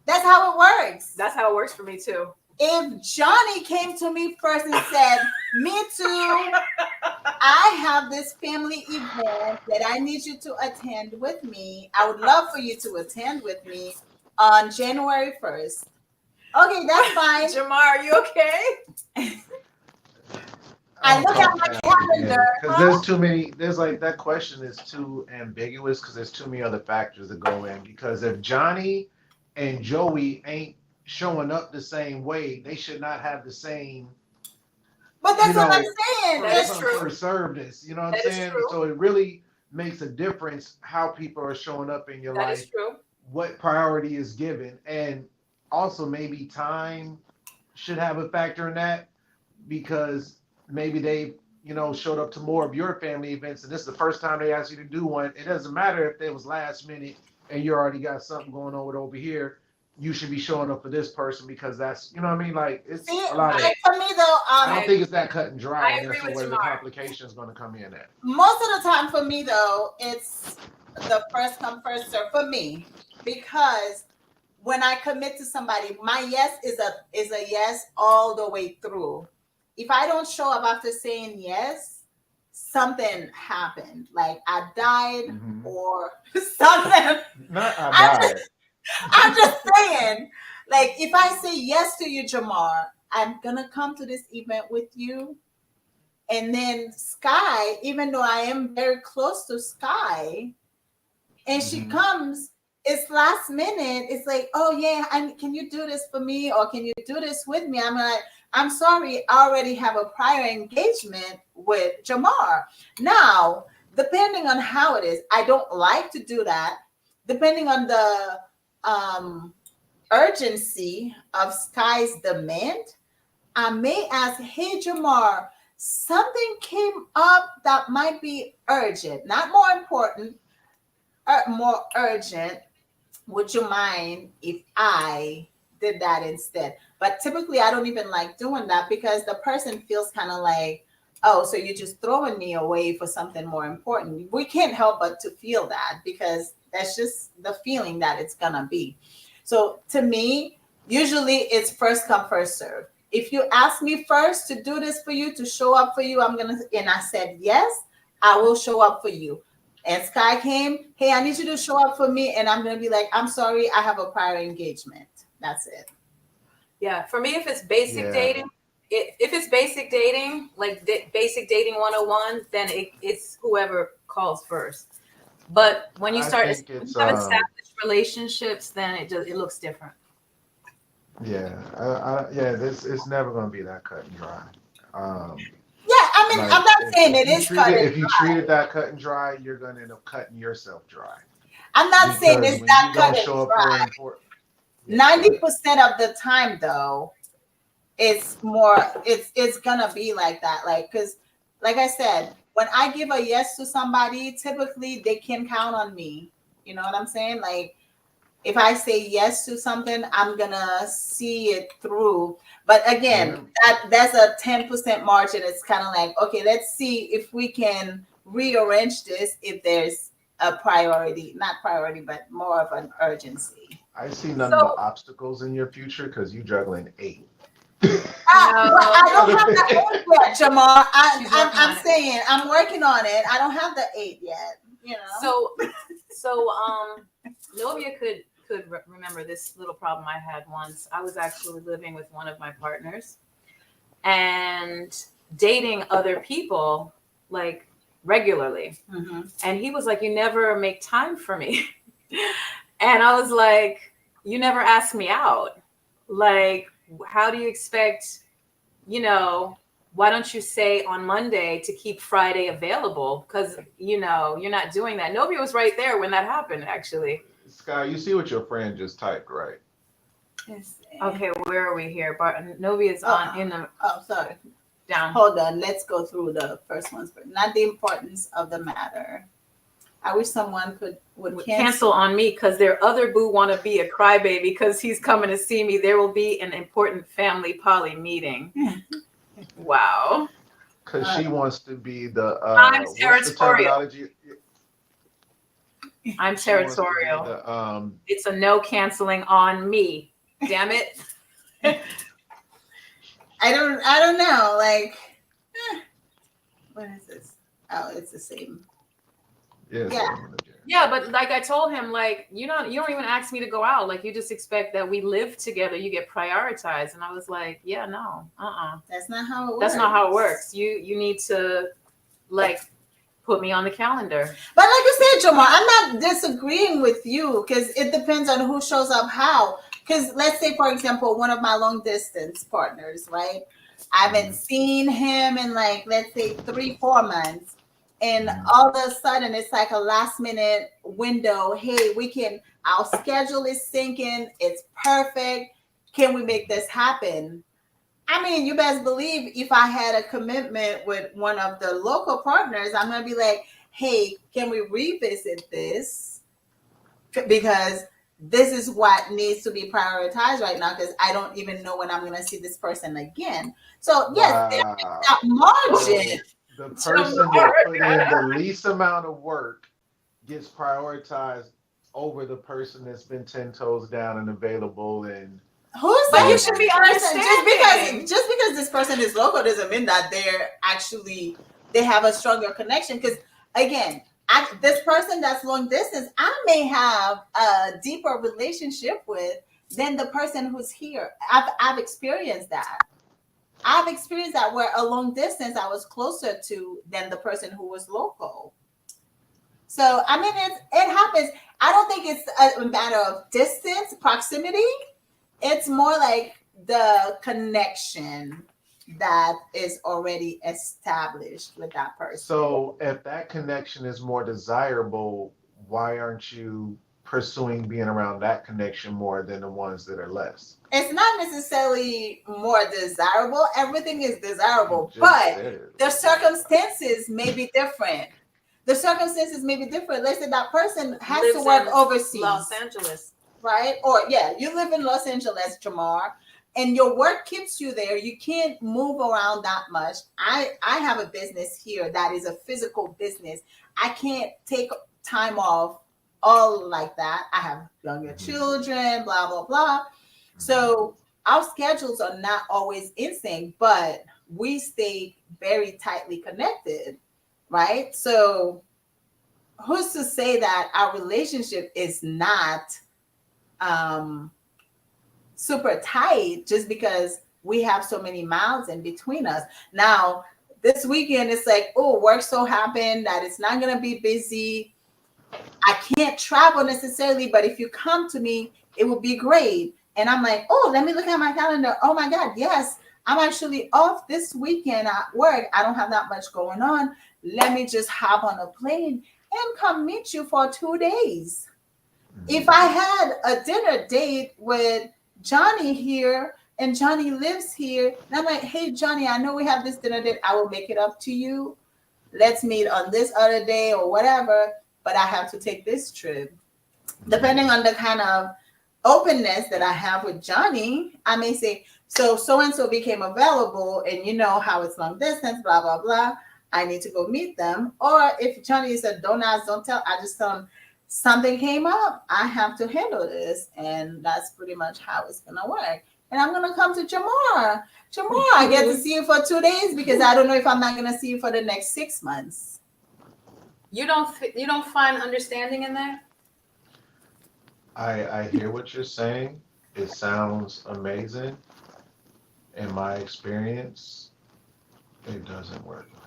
That's how it works. That's how it works for me too. If Johnny came to me first and said, me too, I have this family event that I need you to attend with me. I would love for you to attend with me on January 1st. Okay, that's fine. Jamar, are you okay? I look at my calendar. Because there's too many, that question is too ambiguous because there's too many other factors that go in. Because if Johnny and Joey ain't showing up the same way, they should not have the same. But that's what I'm saying. That's true. Preservedness, you know what I'm saying? So it really makes a difference how people are showing up in your life. That is true. What priority is given, and also maybe time should have a factor in that because maybe they showed up to more of your family events and this is the first time they asked you to do one. It doesn't matter if it was last minute and you already got something going on with over here. You should be showing up for this person because that's, what I mean? Like, it's a lot of. For me, though, I don't think it's that cut and dry. I agree with where you, the Mark. complication is going to come in at. Most of the time, for me, though, it's the first come, first serve for me because when I commit to somebody, my yes is a yes all the way through. If I don't show up after saying yes, something happened. Like I died or something. Not I I'm died. just, I'm just saying, like if I say yes to you, Jamar, I'm gonna come to this event with you. And then Sky, even though I am very close to Sky, and she comes, it's last minute. It's like, oh yeah, can you do this for me, or can you do this with me? I'm like, I'm sorry, I already have a prior engagement with Jamar. Now, depending on how it is, I don't like to do that. Depending on the urgency of Sky's demand, I may ask, hey Jamar, something came up that might be urgent, not more important, more urgent. Would you mind if I did that instead? But typically, I don't even like doing that because the person feels kind of like, oh, so you're just throwing me away for something more important. We can't help but to feel that because that's just the feeling that it's going to be. So to me, usually it's first come, first serve. If you ask me first to do this for you, to show up for you, and I said yes, I will show up for you. And Sky came, hey, I need you to show up for me. And I'm going to be like, I'm sorry, I have a prior engagement. That's it. Yeah. For me, if it's basic dating, if it's basic dating, like basic dating 101, then it's whoever calls first. But when you start have established relationships, then it looks different. Yeah. It's never going to be that cut and dry. Yeah, I mean, like, I'm not saying it is cut and dry. If you treat it that cut and dry, you're going to end up cutting yourself dry. I'm not saying it's not cut and dry. 90% of the time, though, it's gonna be like that. Like, because, like I said, when I give a yes to somebody, typically they can count on me. You know what I'm saying? Like, if I say yes to something, I'm gonna see it through. But again, that's a 10% margin. It's kind of like, okay, let's see if we can rearrange this if there's a priority, not priority, but more of an urgency. I see none of the obstacles in your future because you're juggling 8. I don't have the 8 yet, Jamar. I'm saying I'm working on it. I don't have the 8 yet. You know. So Novia could remember this little problem I had once. I was actually living with one of my partners and dating other people like regularly. Mm-hmm. And he was like, you never make time for me. And I was like, you never ask me out. Like, how do you expect, why don't you say on Monday to keep Friday available? Because, you're not doing that. Novia was right there when that happened, actually. Sky, you see what your friend just typed, right? Okay, where are we here? Novia's on in the. Oh, sorry. Down. Hold on. Let's go through the first ones. But not the importance of the matter. I wish someone would cancel on me because their other boo want to be a crybaby because he's coming to see me. There will be an important family poly meeting. Wow. Because she wants to be the. I'm territorial. I'm territorial. It's a no canceling on me. Damn it. I don't know. Like, what is this? Oh, it's the same. Yeah, but like I told him, like, you don't even ask me to go out. Like, you just expect that we live together. You get prioritized. And I was like, yeah, no, That's not how it works. That's not how it works. You need to, like, put me on the calendar. But like you said, Jamar, I'm not disagreeing with you because it depends on who shows up how. Because let's say, for example, one of my long distance partners, right? I haven't seen him in like, let's say 3-4 months. And all of a sudden it's like a last minute window. Hey, our schedule is syncing. It's perfect. Can we make this happen? I mean, you best believe if I had a commitment with one of the local partners, I'm going to be like, hey, can we revisit this? Because this is what needs to be prioritized right now because I don't even know when I'm going to see this person again. So, yes, there's that margin. The person that put in the least amount of work gets prioritized over the person that's been 10 toes down and available and Who's But saying you should be this person- understanding. just because this person is local doesn't mean that they have a stronger connection. Because again, this person that's long distance, I may have a deeper relationship with than the person who's here. I've experienced that. I've experienced that where a long distance I was closer to than the person who was local. So I mean, it happens. I don't think it's a matter of distance, proximity. It's more like the connection that is already established with that person. so if that connection is more desirable, why aren't you pursuing being around that connection more than the ones that are less? It's not necessarily more desirable. Everything is desirable, You just but said it. the circumstances may be different. The circumstances may be different. Let's say that person has Lives to work in overseas, Los Angeles. right? Or yeah, you live in Los Angeles, Jamar, and your work keeps you there. You can't move around that much. I have a business here that is a physical business. I can't take time off all like that. I have younger children, blah blah blah. So our schedules are not always in sync, but we stay very tightly connected, right? So who's to say that our relationship is not super tight just because we have so many miles in between us? Now, this weekend, it's like, oh, work so happened that it's not going to be busy. I can't travel necessarily, but if you come to me, it would be great. And I'm like, oh, let me look at my calendar. Oh my God, yes, I'm actually off this weekend at work. I don't have that much going on. Let me just hop on a plane and come meet you for 2 days. If I had a dinner date with Johnny here and Johnny lives here, and I'm like, hey, Johnny, I know we have this dinner date. I will make it up to you. Let's meet on this other day or whatever, but I have to take this trip. Depending on the kind of openness that I have with Johnny, I may say, so and so became available, and you know how it's long distance, blah, blah, blah. I need to go meet them. Or if Johnny said, don't ask, don't tell, I just tell him something came up. I have to handle this. And that's pretty much how it's going to work. And I'm going to come to Jamar. Jamar, I get to see you for 2 days because I don't know if I'm not going to see you for the next 6 months. You don't find understanding in there? I hear what you're saying. It sounds amazing. In my experience, it doesn't work like that.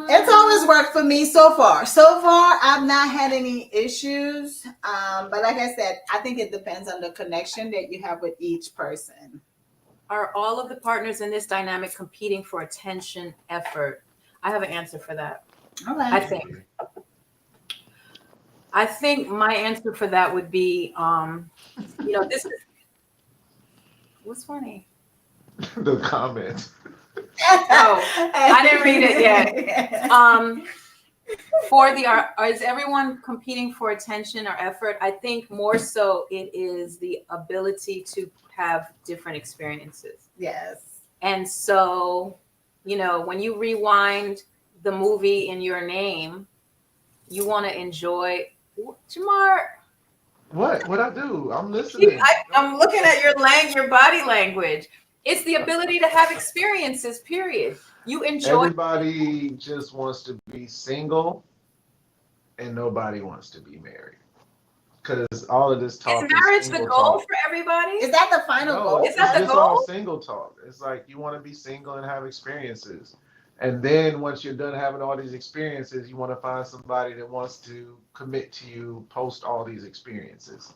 It's always worked for me so far. So far, I've not had any issues. But like I said, I think it depends on the connection that you have with each person. Are all of the partners in this dynamic competing for attention, effort? I have an answer for that. All right. I think my answer for that would be, this is what's funny. The comment. Oh, I didn't read it yet. Is everyone competing for attention or effort? I think more so it is the ability to have different experiences. Yes. And so, when you rewind the movie in your name, you want to enjoy. Jamar, What I do? I'm listening. I'm looking at your body language. It's the ability to have experiences, period. You enjoy. Everybody just wants to be single and nobody wants to be married. Because all of this talk Is marriage the goal talk. for everybody? Is that the final goal? Is that the It's goal? all single talk. It's like you want to be single and have experiences. And then once you're done having all these experiences, you want to find somebody that wants to commit to you post all these experiences.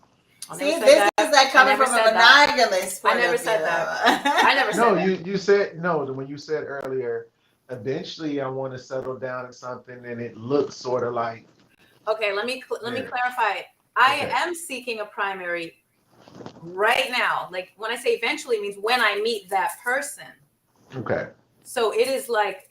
See, this is like coming from a monogamous point I never of said view. that. I never said that. You said no. When you said earlier, eventually I want to settle down in something, and it looks sort of like. Okay, let me clarify. I am seeking a primary right now. Like when I say eventually, it means when I meet that person. Okay. So it is like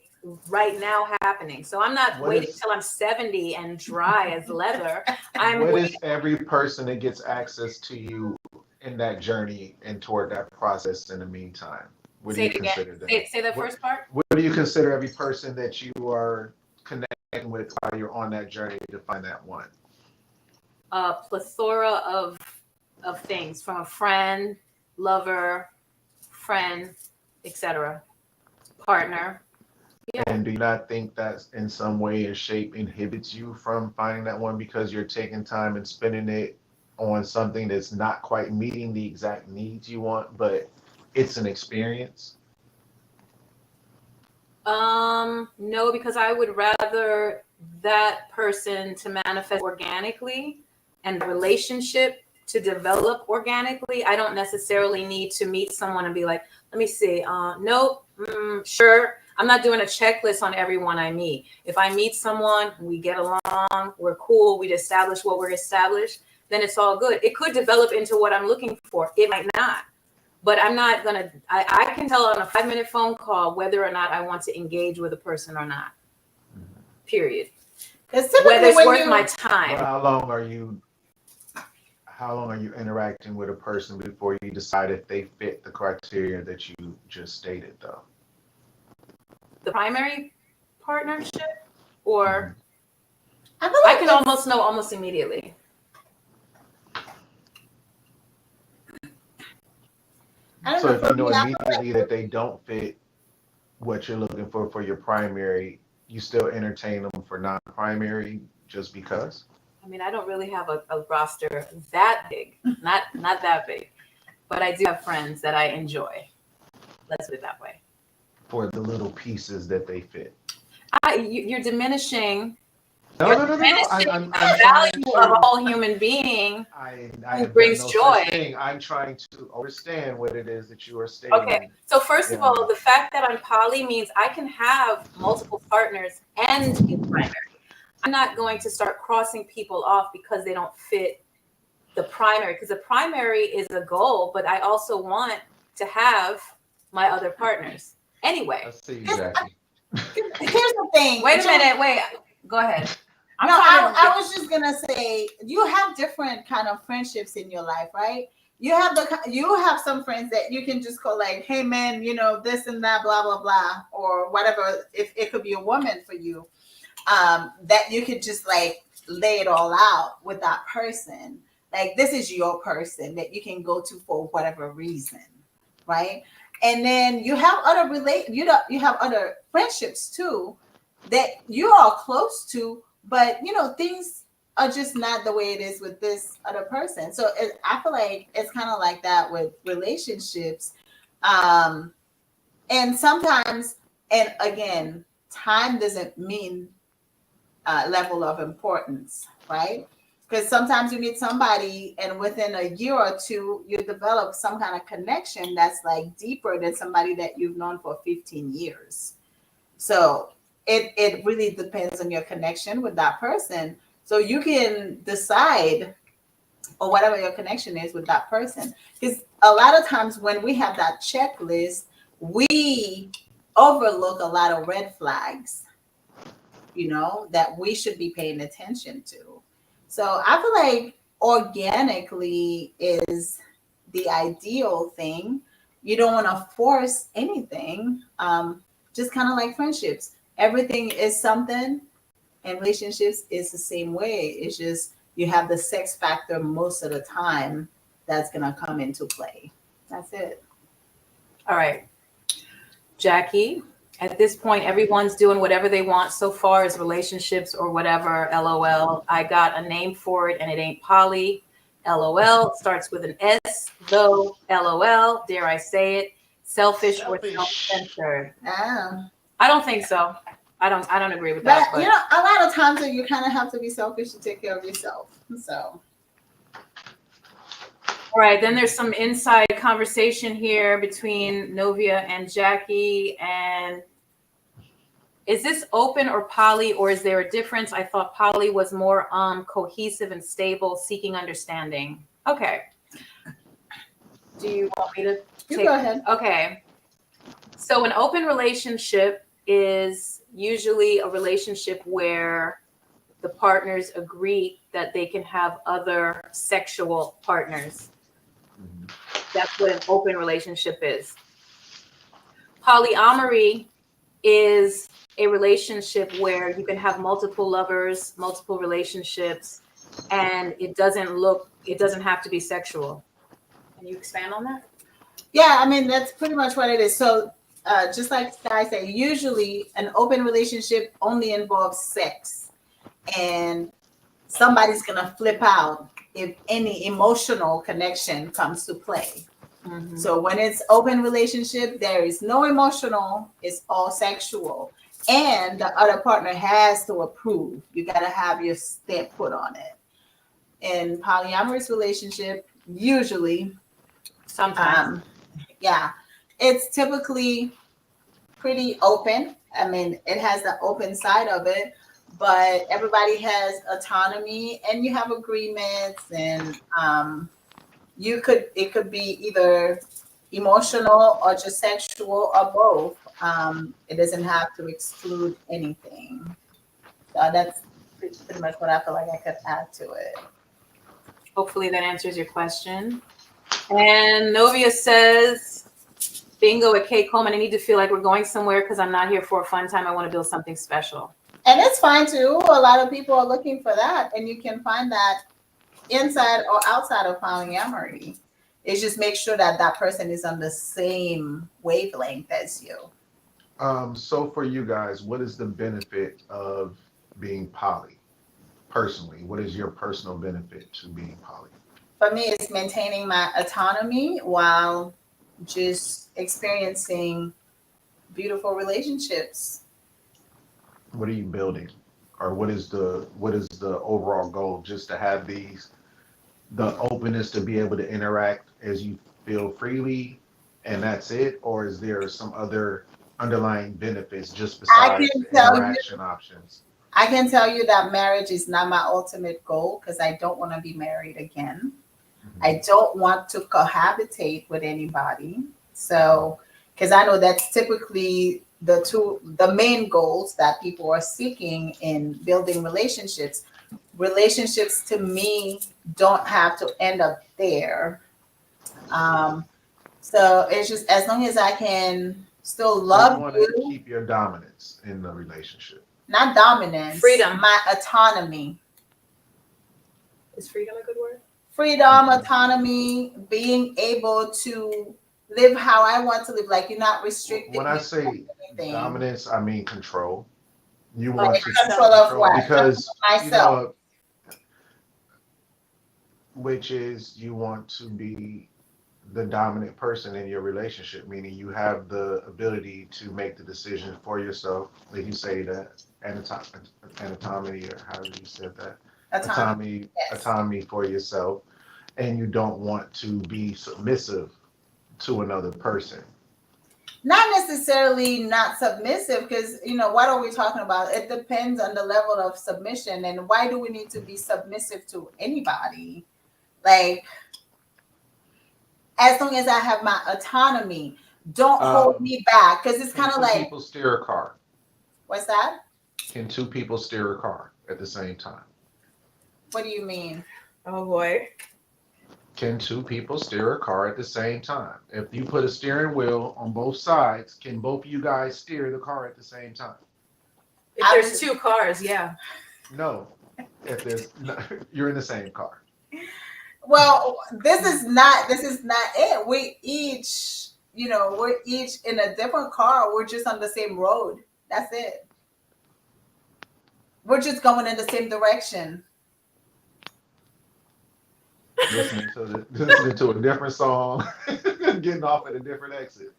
right now happening. So I'm not waiting till I'm 70 and dry as leather. What is every person that gets access to you in that journey and toward that process in the meantime? What do you consider that? Say the first part. What do you consider every person that you are connecting with while you're on that journey to find that one? a plethora of things, from a friend, lover, friend, etc., partner. Yeah. And do you not think that in some way or shape inhibits you from finding that one because you're taking time and spending it on something that's not quite meeting the exact needs you want, but it's an experience? No, because I would rather that person to manifest organically and the relationship to develop organically. I don't necessarily need to meet someone and be like, let me see. Nope. Sure. I'm not doing a checklist on everyone I meet. If I meet someone, we get along, we're cool, we establish what we're established, then it's all good. It could develop into what I'm looking for. It might not. But I'm not going to, I can tell on a 5-minute phone call whether or not I want to engage with a person or not. Period. Whether it's worth my time. Well, how long are you interacting with a person before you decide if they fit the criteria that you just stated, though? The primary partnership, or I can almost know almost immediately. So if you know immediately that they don't fit what you're looking for your primary, you still entertain them for non-primary just because? I mean, I don't really have a roster that big, not that big, but I do have friends that I enjoy. Let's put it that way. For the little pieces that they fit. You're diminishing. No. I'm the value of a whole human being who brings joy. I'm trying to understand what it is that you are stating. Okay, so first of all, the fact that I'm poly means I can have multiple partners and a primary. I'm not going to start crossing people off because they don't fit the primary, because the primary is a goal, but I also want to have my other partners. Anyway. I see you, Jackie. Here's the thing. Wait a minute. Wait. Go ahead. I was just gonna say, you have different kind of friendships in your life, right? You have some friends that you can just go like, hey man, this and that, blah blah blah, or whatever. If it could be a woman for you, that you could just like lay it all out with that person. Like, this is your person that you can go to for whatever reason, right? And then you have other you have other friendships too that you are close to, but things are just not the way it is with this other person. So I feel like it's kind of like that with relationships. And sometimes, and again, time doesn't mean level of importance, right? Because sometimes you meet somebody and within a year or two, you develop some kind of connection that's like deeper than somebody that you've known for 15 years. So it really depends on your connection with that person. So you can decide, or whatever your connection is with that person. Because a lot of times when we have that checklist, we overlook a lot of red flags, that we should be paying attention to. So I feel like organically is the ideal thing. You don't want to force anything. Just kind of like friendships. Everything is something, and relationships is the same way. It's just you have the sex factor most of the time that's going to come into play. That's it. All right. Jackie, at this point, everyone's doing whatever they want so far as relationships or whatever. LOL. I got a name for it, and it ain't poly. LOL. It starts with an S, though. LOL. Dare I say it? Selfish. Or self-centered. Yeah. I don't think so. I don't agree with that. But a lot of times you kind of have to be selfish to take care of yourself. So. All right, then there's some inside conversation here between Novia and Jackie. And is this open or poly, or is there a difference? I thought poly was more cohesive and stable, seeking understanding. Okay. Do you want me to You go ahead. Okay. So an open relationship is usually a relationship where the partners agree that they can have other sexual partners. That's what an open relationship is. Polyamory is a relationship where you can have multiple lovers, multiple relationships, and it doesn't have to be sexual. Can you expand on that? Yeah, I mean, that's pretty much what it is. So, just like Sky said, usually an open relationship only involves sex, and somebody's gonna flip out if any emotional connection comes to play. Mm-hmm. So when it's open relationship, there is no emotional, it's all sexual. And the other partner has to approve. You gotta have your stamp put on it. In polyamorous relationship, usually, Sometimes. yeah, it's typically pretty open. I mean, it has the open side of it, but everybody has autonomy and you have agreements, and it could be either emotional or just sexual or both. It doesn't have to exclude anything. So that's pretty much what I feel like I could add to it. Hopefully that answers your question. And Novia says, bingo at K Coleman, I need to feel like we're going somewhere because I'm not here for a fun time. I want to build something special. And it's fine too. A lot of people are looking for that, and you can find that inside or outside of polyamory. It's just make sure that that person is on the same wavelength as you. So for you guys, what is the benefit of being poly? Personally, what is your personal benefit to being poly? For me, it's maintaining my autonomy while just experiencing beautiful relationships. What are you building? Or what is the overall goal? Just to have the openness to be able to interact as you feel freely, and that's it? Or is there some other underlying benefits just besides the interaction options? I can tell you that marriage is not my ultimate goal because I don't want to be married again. Mm-hmm. I don't want to cohabitate with anybody. So, because I know that's typically the main goals that people are seeking in building relationships. Relationships to me don't have to end up there. So it's just as long as I can still love you want you, to keep your dominance in the relationship. not dominance, Freedom. my autonomy. Is freedom a good word? Freedom, autonomy, being able to live how I want to live. Like you're not restricted. When I say dominance, I mean control. You Like want to control of what? because Myself. which is you want to be the dominant person in your relationship, meaning you have the ability to make the decision for yourself. Like you say that anatomy, or however you said that, autonomy, yes. Autonomy for yourself, and you don't want to be submissive to another person. Not necessarily not submissive, because what are we talking about? It depends on the level of submission, and why do we need to be submissive to anybody? Like, as long as I have my autonomy, don't hold me back, because it's kind of like, people steer a car. What's that? Can two people steer a car at the same time? What do you mean? Oh boy. Can two people steer a car at the same time? If you put a steering wheel on both sides, can both of you guys steer the car at the same time? If there's two cars, yeah. No. If there's you're in the same car. Well, this is not it. We're each in a different car. We're just on the same road. That's it. We're just going in the same direction. Listening to a different song, getting off at a different exit.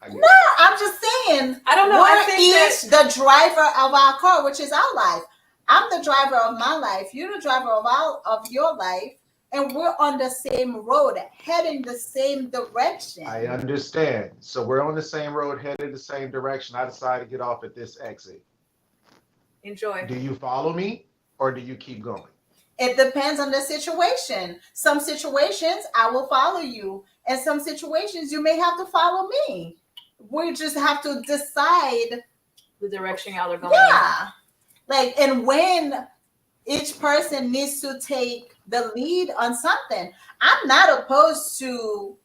No, I'm just saying. I don't know. We're each the driver of our car, which is our life. I'm the driver of my life. You're the driver of your life. And we're on the same road, heading the same direction. I understand. So we're on the same road, headed the same direction. I decide to get off at this exit. Enjoy. Do you follow me or do you keep going? It depends on the situation. Some situations I will follow you, and some situations you may have to follow me. We just have to decide the direction y'all are going. Yeah. Like, and when each person needs to take the lead on something. I'm not opposed to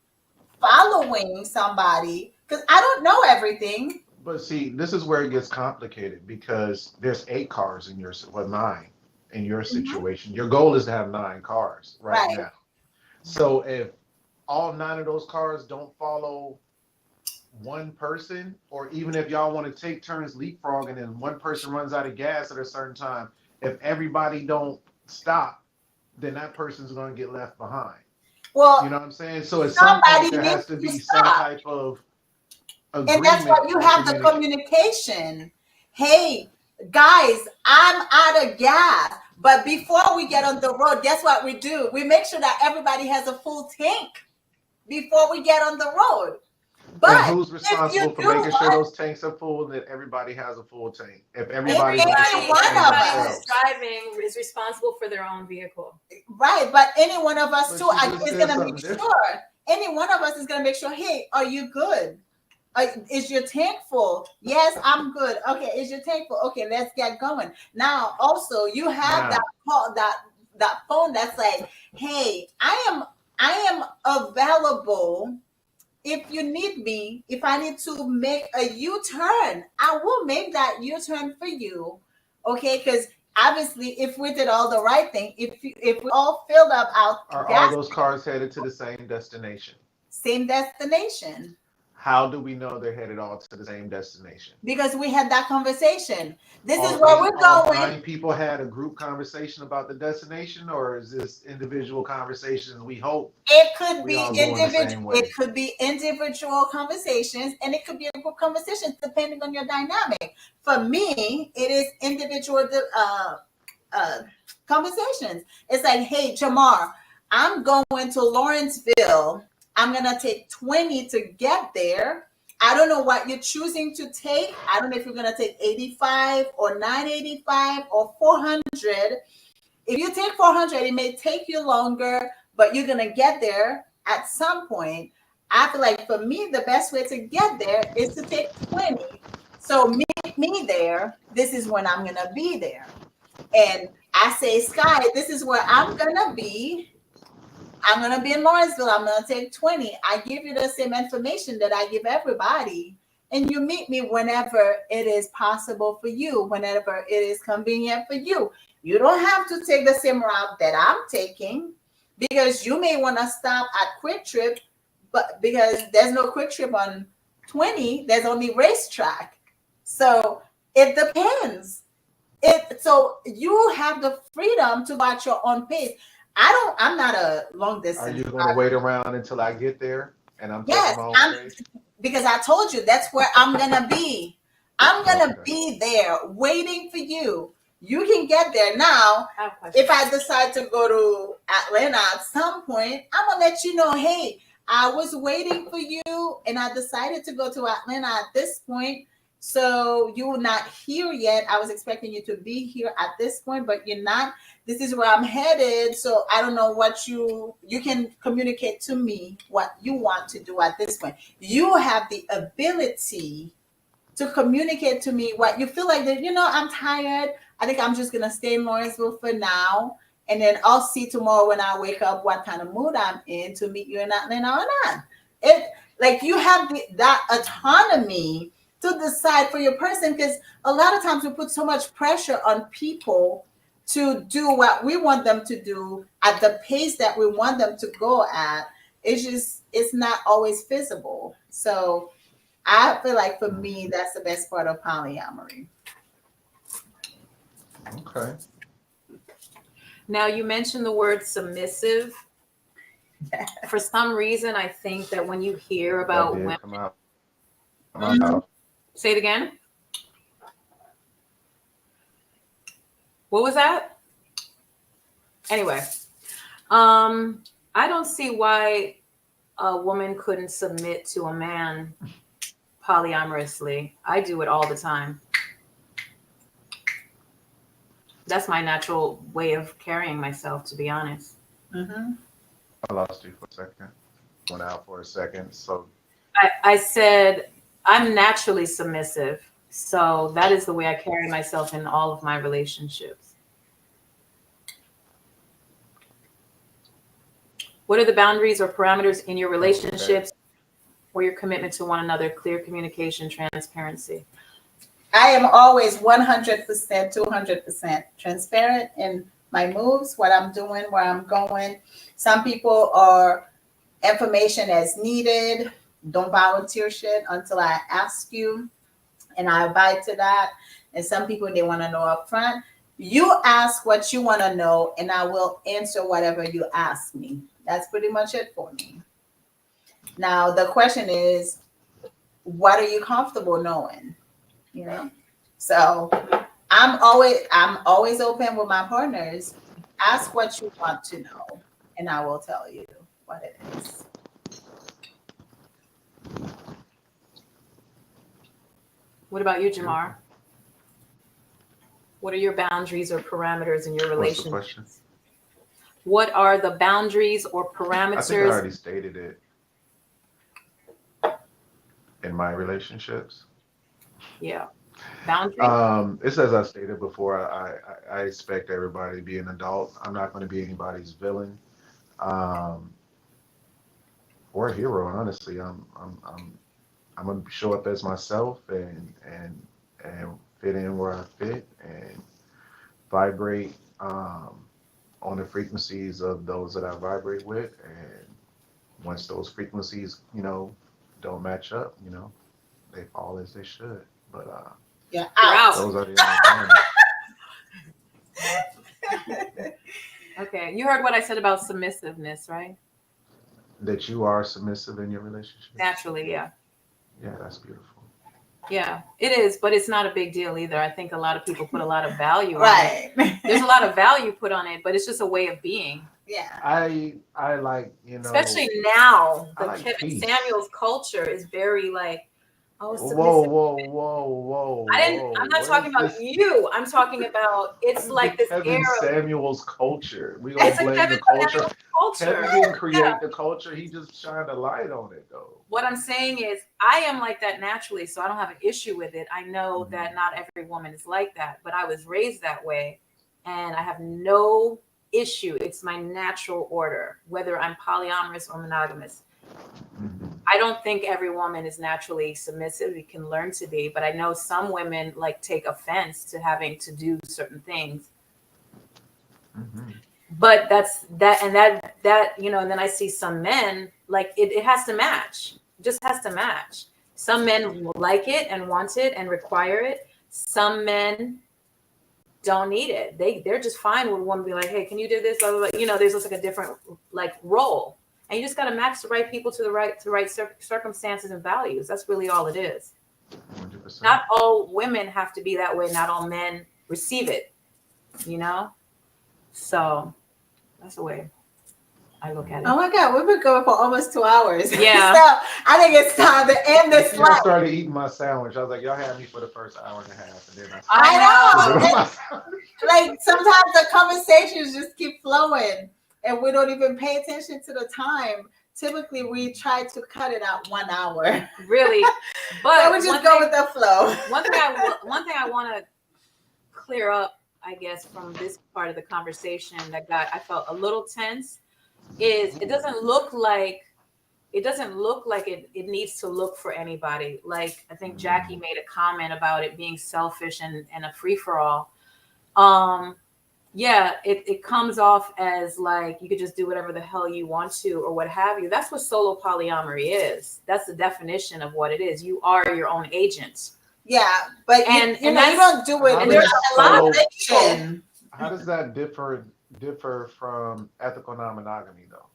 following somebody because I don't know everything. But see, this is where it gets complicated because there's 8 cars in yours, well, 9, in your situation. Your goal is to have 9 cars right Right. now. So if all 9 of those cars don't follow one person, or even if y'all want to take turns leapfrogging and one person runs out of gas at a certain time, if everybody don't stop, then that person's going to get left behind. Well, You know what I'm saying? So at some point somebody there has needs to to be some stop. type of And that's why agreement you or have the communication. Hey, guys, I'm out of gas. But before we get on the road, guess what we do? We make sure that everybody has a full tank before we get on the road. And But who's if you responsible for do making sure what those tanks are full and that everybody has a full tank? If everybody any don't fill the one tank of Everybody us, who's themselves. driving is responsible for their own vehicle. right? But any one of us But too you just is said gonna something make different. sure. Any one of us is gonna make sure. Hey, are you good? Is your tank full? Yes, I'm good. Okay, is your tank full? Okay, let's get going. Now, also, you have that Now, call, that phone that's like, hey, I am available if you need me. If I need to make a U-turn, I will make that U-turn for you. Okay, because obviously, if we did all the right thing, if we all filled up our are all gas, those cars headed to the same destination? same destination. How do we know they're headed all to the same destination? Because we had that conversation. This is All where we're all going. 9 people had a group conversation about the destination, or is this individual conversations? We hope It could we be all going the individual. same It way. could be individual conversations, and it could be a group conversation depending on your dynamic. For me, it is individual uh, conversations. It's like, hey, Jamar, I'm going to Lawrenceville. I'm gonna take 20 to get there. I don't know what you're choosing to take. I don't know if you're gonna take 85 or 985 or 400. If you take 400, it may take you longer, but you're going to get there at some point. I feel like for me, the best way to get there is to take 20. So meet me there. This is when I'm going to be there. And I say, Sky, this is where I'm going to be. I'm going to be in Lawrenceville. I'm going to take 20. I give you the same information that I give everybody. And you meet me whenever it is possible for you, whenever it is convenient for you. You don't have to take the same route that I'm taking because you may want to stop at Quick Trip, but because there's no Quick Trip on 20, there's only Racetrack. So it depends. So you have the freedom to go at your own pace. I'm not a long Are distance you going to driver. wait around until I get there and I'm taking Yes, my own I'm space? because I told you that's where I'm gonna be. I'm gonna Okay. be there waiting for you. You can get there now. I have a question. If I decide to go to Atlanta at some point, I'm gonna let you know, hey, I was waiting for you and I decided to go to Atlanta at this point. So you're not here yet. I was expecting you to be here at this point, but you're not. This is where I'm headed. So I don't know what you can communicate to me what you want to do at this point. You have the ability to communicate to me what you feel like that, I'm tired. I think I'm just gonna stay in Lawrenceville for now. And then I'll see tomorrow when I wake up what kind of mood I'm in to meet you in Atlanta or not. It like you have that autonomy to decide for your person because a lot of times we put so much pressure on people to do what we want them to do at the pace that we want them to go at. It's not always feasible. So I feel like for me, that's the best part of polyamory. Okay. Now, you mentioned the word submissive. For some reason, I think that when you hear That about did women, come out my mouth. say it again. What was that? Anyway, I don't see why a woman couldn't submit to a man polyamorously. I do it all the time. That's my natural way of carrying myself, to be honest. Mm-hmm. I lost you for a second. Went out for a second. So I said I'm naturally submissive. So that is the way I carry myself in all of my relationships. What are the boundaries or parameters in your relationships or your commitment to one another? Clear communication, transparency. I am always 100%, 200% transparent in my moves, what I'm doing, where I'm going. Some people are information as needed. Don't volunteer shit until I ask you, and I abide to that. And some people, they want to know up front. You ask what you want to know, and I will answer whatever you ask me. That's pretty much it for me. Now the question is, what are you comfortable knowing? You know, so I'm always open with my partners. Ask what you want to know, and I will tell you what it is. What about you, Jamar? What are your boundaries or parameters in your What's the relationship? question? What are the boundaries or I think I parameters? already stated it in my relationships. Yeah, boundaries. It's as I stated before. I expect everybody to be an adult. I'm not going to be anybody's villain, um, or a hero. Honestly, I'm going to show up as myself and fit in where I fit and vibrate on the frequencies of those that I vibrate with. And once those frequencies, don't match up, they fall as they should. But Yeah, You're out. out. those are the only boundaries. Okay, you heard what I said about submissiveness, right? That you are submissive in your relationship. Naturally, yeah. Yeah, that's beautiful. Yeah, it is, but it's not a big deal either. I think a lot of people put a lot of value on it. Right. There's a lot of value put on it, but it's just a way of being. Yeah. I like, Especially now, I the like Kevin peace. Samuels culture is very like, oh, Whoa, submissive. whoa. I'm not talking about you. I'm talking about it's like this Kevin era. Samuels culture. We gonna It's a blame Kevin the culture. Samuels culture. Kevin didn't create the culture. He just shined a light on it, though. What I'm saying is, I am like that naturally, so I don't have an issue with it. I know that not every woman is like that, but I was raised that way, and I have no issue. It's my natural order, whether I'm polyamorous or monogamous. I don't think every woman is naturally submissive. You can learn to be, but I know some women like take offense to having to do certain things. But that's that, and that and then I see some men like it has to match. It just has to match. Some men like it and want it and require it. Some men don't need it. They're just fine with one be like, hey, can you do this? Blah, blah, blah. There's just like a different like role. And you just got to match the right people to the right circumstances and values. That's really all it is. 100%. Not all women have to be that way. Not all men receive it, So that's the way I look at it. Oh my God, we've been going for almost 2 hours. Yeah. So I think it's time to end this I live. started eating my sandwich. I was like, y'all had me for the first hour and a half, and then I know. Like sometimes the conversations just keep flowing and we don't even pay attention to the time. Typically, we try to cut it out 1 hour. Really, but So we just go with the flow. One thing I want to clear up, I guess, from this part of the conversation I felt a little tense is it doesn't look like it needs to look for anybody. Like I think Jackie made a comment about it being selfish and a free for all. Yeah, it comes off as like you could just do whatever the hell you want to or what have you. That's what solo polyamory is. That's the definition of what it is. You are your own agent. Yeah, but you don't do it. And there's a lot of action. How does that differ from ethical non-monogamy, though?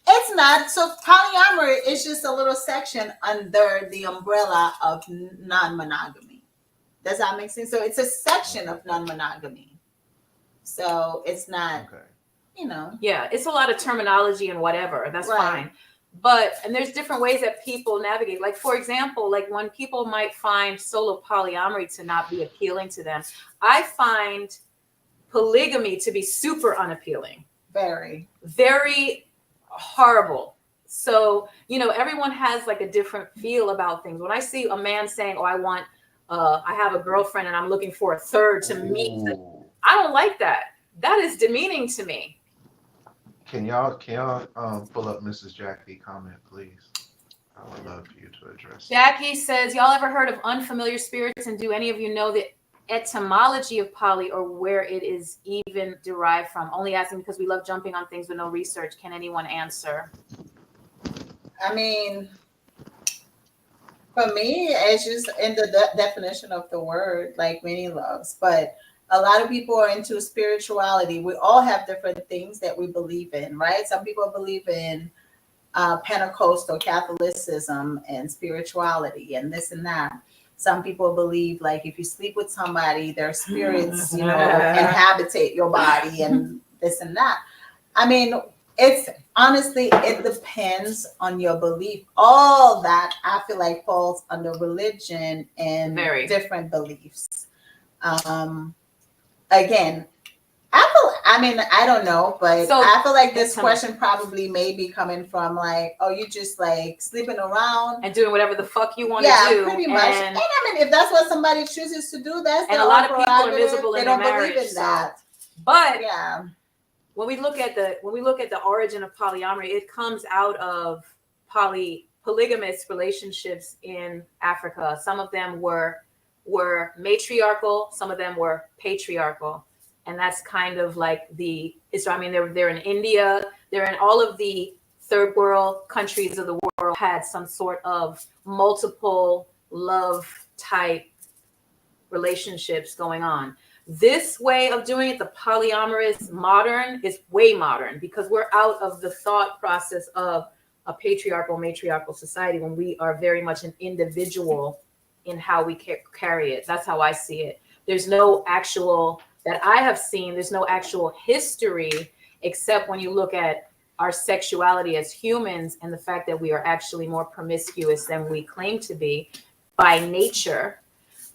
It's not. So polyamory is just a little section under the umbrella of non-monogamy. Does that make sense? So it's a section of non-monogamy. So it's not, Yeah, it's a lot of terminology and whatever. That's fine. And there's different ways that people navigate. Like, for example, like when people might find solo polyamory to not be appealing to them, I find polygamy to be super unappealing. Very, very horrible. So, everyone has like a different feel about things. When I see a man saying, oh, I have a girlfriend and I'm looking for a third to meet, I don't like that. That is demeaning to me. Can y'all pull up Mrs. Jackie comment, please? I would love for you to address that. Jackie says, y'all ever heard of unfamiliar spirits? And do any of you know the etymology of poly or where it is even derived from? Only asking because we love jumping on things with no research. Can anyone answer? I mean, for me, it's just in the definition of the word, like many loves. But a lot of people are into spirituality. We all have different things that we believe in, right? Some people believe in Pentecostal Catholicism and spirituality and this and that. Some people believe like if you sleep with somebody, their spirits, inhabitate your body and this and that. I mean, it's honestly, it depends on your belief. All that I feel like falls under religion and different beliefs. Again, I don't know, but so, I feel like this question probably may be coming from like, oh, you just like sleeping around and doing whatever the fuck you want to do. Yeah, pretty much. And I mean, if that's what somebody chooses to do, that's and a lot of people are miserable in their marriage. Believe in that. But yeah, when we look at the origin of polyamory, it comes out of polygamous relationships in Africa. Some of them were matriarchal, some of them were patriarchal. And that's kind of like they're in India, they're in all of the third world countries of the world had some sort of multiple love type relationships going on. This way of doing it, the polyamorous modern, is way modern because we're out of the thought process of a patriarchal, matriarchal society when we are very much an individual in how we carry it. That's how I see it. There's no actual that I have seen, there's no actual history except when you look at our sexuality as humans and the fact that we are actually more promiscuous than we claim to be by nature.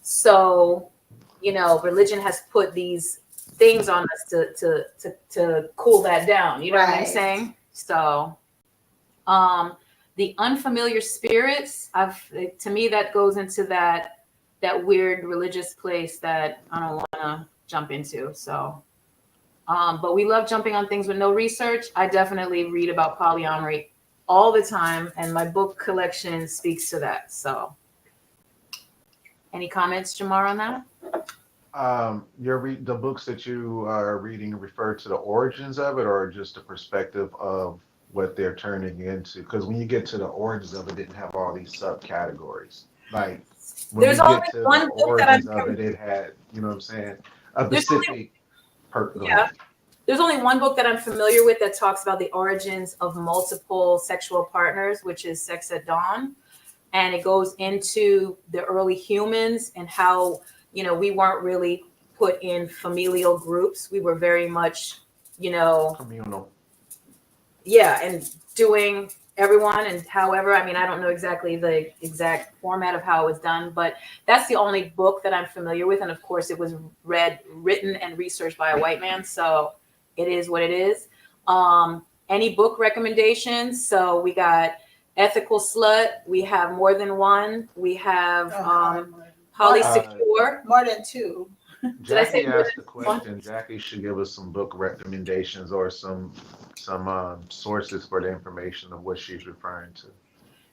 So, religion has put these things on us to cool that down. You know what I'm saying? So, the unfamiliar spirits, to me, that goes into that weird religious place that I don't want to jump into. So, but we love jumping on things with no research. I definitely read about polyamory all the time, and my book collection speaks to that. So, any comments, Jamar, on that? The books that you are reading refer to the origins of it, or just the perspective of what they're turning into? Because when you get to the origins of it, didn't have all these subcategories. Like when there's only one book that it had, you know what I'm saying, a specific purpose. Yeah. There's only one book that I'm familiar with that talks about the origins of multiple sexual partners, which is Sex at Dawn. And it goes into the early humans and how, we weren't really put in familial groups. We were very much, communal. Yeah, and doing everyone and however, I don't know exactly the exact format of how it was done, but that's the only book that I'm familiar with. And of course it was written and researched by a white man. So it is what it is. Any book recommendations? So we got Ethical Slut. We have More Than One. We have Polysecure. More Than Two. Jackie asked the question. Jackie should give us some book recommendations or some sources for the information of what she's referring to.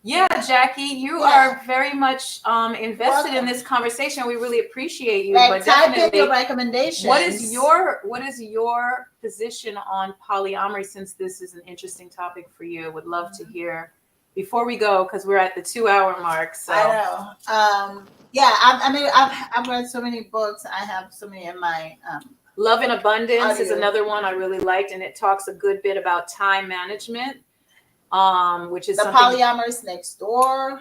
Yeah, Jackie, you are very much invested in this conversation. We really appreciate you. But type in your recommendations. What is your position on polyamory? Since this is an interesting topic for you, would love to hear. Before we go, because we're at the 2-hour mark. So I know. I've read so many books. I have so many in my Love in Abundance is another one I really liked, and it talks a good bit about time management, which is the polyamorous next door.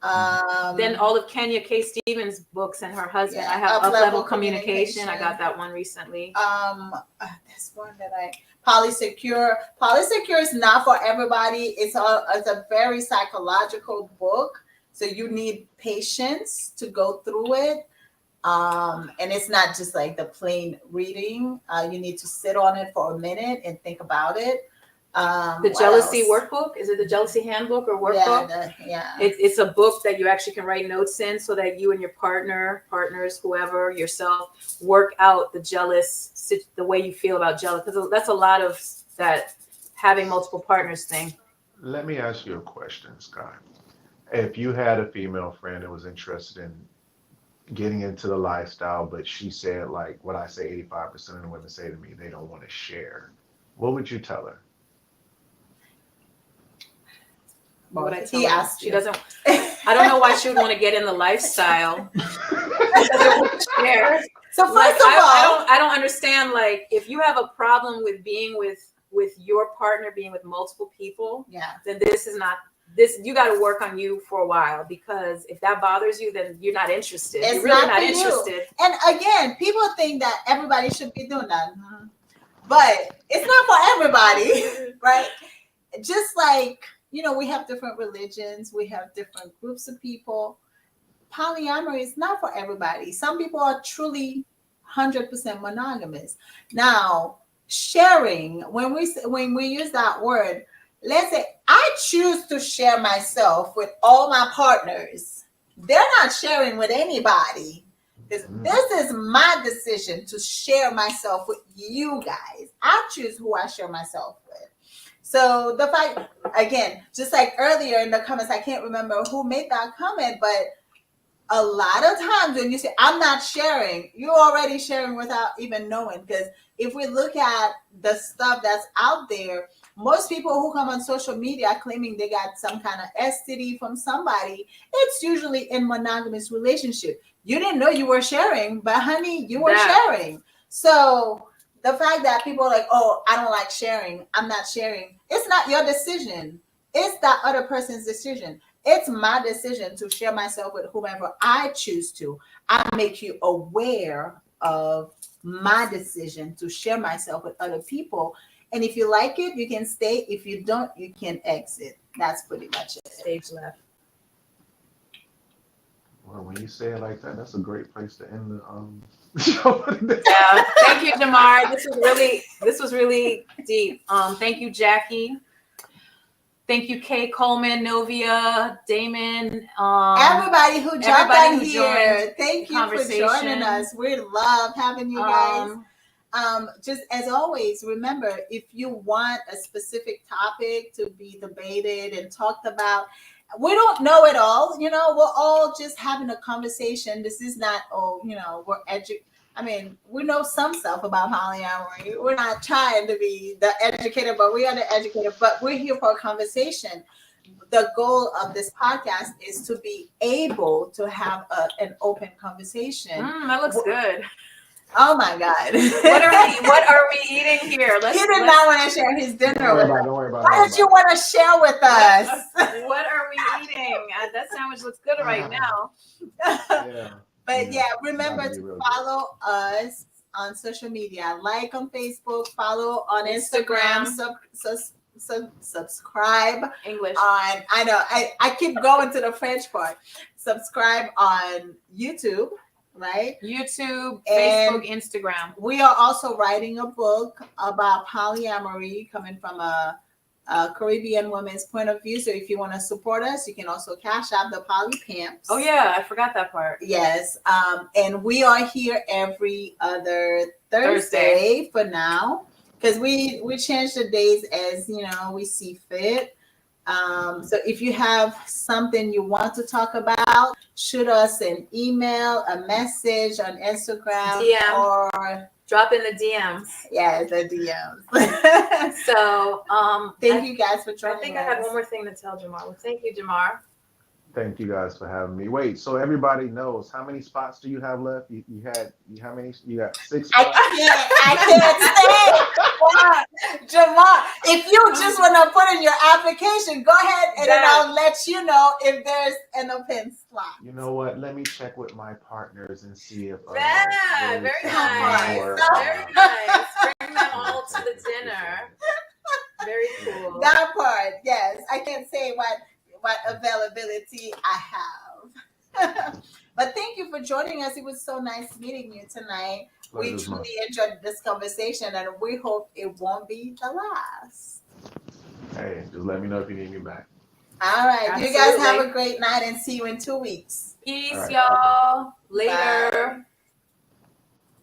Then all of Kenya K. Stevens' books and her husband. I have Up-Level Communication. I got that one recently. This one that Polysecure. Polysecure is not for everybody. It's a very psychological book. So you need patience to go through it. And it's not just like the plain reading. You need to sit on it for a minute and think about it. The Jealousy Workbook? Is it the Jealousy Handbook or Workbook? Yeah. It's a book that you actually can write notes in so that you and your partners, whoever, yourself, work out the way you feel about jealousy. Because that's a lot of that having multiple partners thing. Let me ask you a question, Sky. If you had a female friend that was interested in getting into the lifestyle, but she said, like what I say, 85% of the women say to me, they don't want to share. What would you tell her? What would I tell He her? asked She you. doesn't. I don't know why she would want to get in the lifestyle. She doesn't want to share. So Like, first of all, I don't understand. Like, if you have a problem with being with your partner, being with multiple people, yeah. then this is not this. You got to work on you for a while, because if that bothers you, then you're not interested. It's You're really not not for you. interested. And again, people think that everybody should be doing that. But it's not for everybody, right? Just like, we have different religions, we have different groups of people. Polyamory is not for everybody. Some people are truly 100% monogamous. Now, sharing, when we use that word, let's say I choose to share myself with all my partners. They're not sharing with anybody. This is my decision to share myself with you guys. I choose who I share myself with. So the fact, again, just like earlier in the comments, I can't remember who made that comment, but a lot of times when you say I'm not sharing, you're already sharing without even knowing. Because if we look at the stuff that's out there, most people who come on social media claiming they got some kind of STD from somebody, it's usually in monogamous relationship. You didn't know you were sharing, but honey, you were sharing. So the fact that people are like, oh, I don't like sharing, I'm not sharing, it's not your decision. It's that other person's decision. It's my decision to share myself with whomever I choose to. I make you aware of my decision to share myself with other people. And if you like it, you can stay. If you don't, you can exit. That's pretty much it. Stage left. Well, when you say it like that, that's a great place to end the show. Yeah. Thank you, Jamar. This was really deep. Thank you, Jackie. Thank you, Kay Coleman, Novia, Damon, everybody who jumped on here. Joined Thank you for joining us. We love having you guys. Just as always, remember, if you want a specific topic to be debated and talked about, we don't know it all. We're all just having a conversation. This is not, we know some stuff about polyamory. We're not trying to be the educator, but we are the educator. But we're here for a conversation. The goal of this podcast is to be able to have an open conversation. That looks good. Oh my God! What are we eating here? He did not want to share his dinner. Don't worry about it. Why did you want to share with us? What are we eating? That sandwich looks good right now. Yeah. But yeah, remember to follow us on social media. Like on Facebook, follow on Instagram, subscribe. English. I know. I keep going to the French part. Subscribe on YouTube. Right? YouTube, and Facebook, Instagram. We are also writing a book about polyamory coming from a Caribbean woman's point of view. So if you want to support us, you can also cash out the Poly Pimps. Oh yeah, I forgot that part. Yes. And we are here every other Thursday for now, because we change the days as we see fit. So if you have something you want to talk about, shoot us an email, a message on Instagram, DM. or drop in the DMs. Yeah, the DMs. So thank you guys for joining us. I think I had one more thing to tell Jamar. Well, thank you, Jamar. Thank you guys for having me. Wait, so everybody knows, how many spots do you have left? You how many? You got 6 spots? I can't say. Jamar, if you just want to put in your application, go ahead and then I'll let you know if there's an open slot. You know what? Let me check with my partners and see if very nice. Very nice. Bring them all to the dinner. Very cool. That part, yes. I can't say what availability I have. But thank you for joining us. It was so nice meeting you tonight. We truly enjoyed this conversation, and we hope it won't be the last. Hey, just let me know if you need me back. All right. Absolutely. You guys have a great night, and see you in 2 weeks. Peace, y'all. Later. Bye.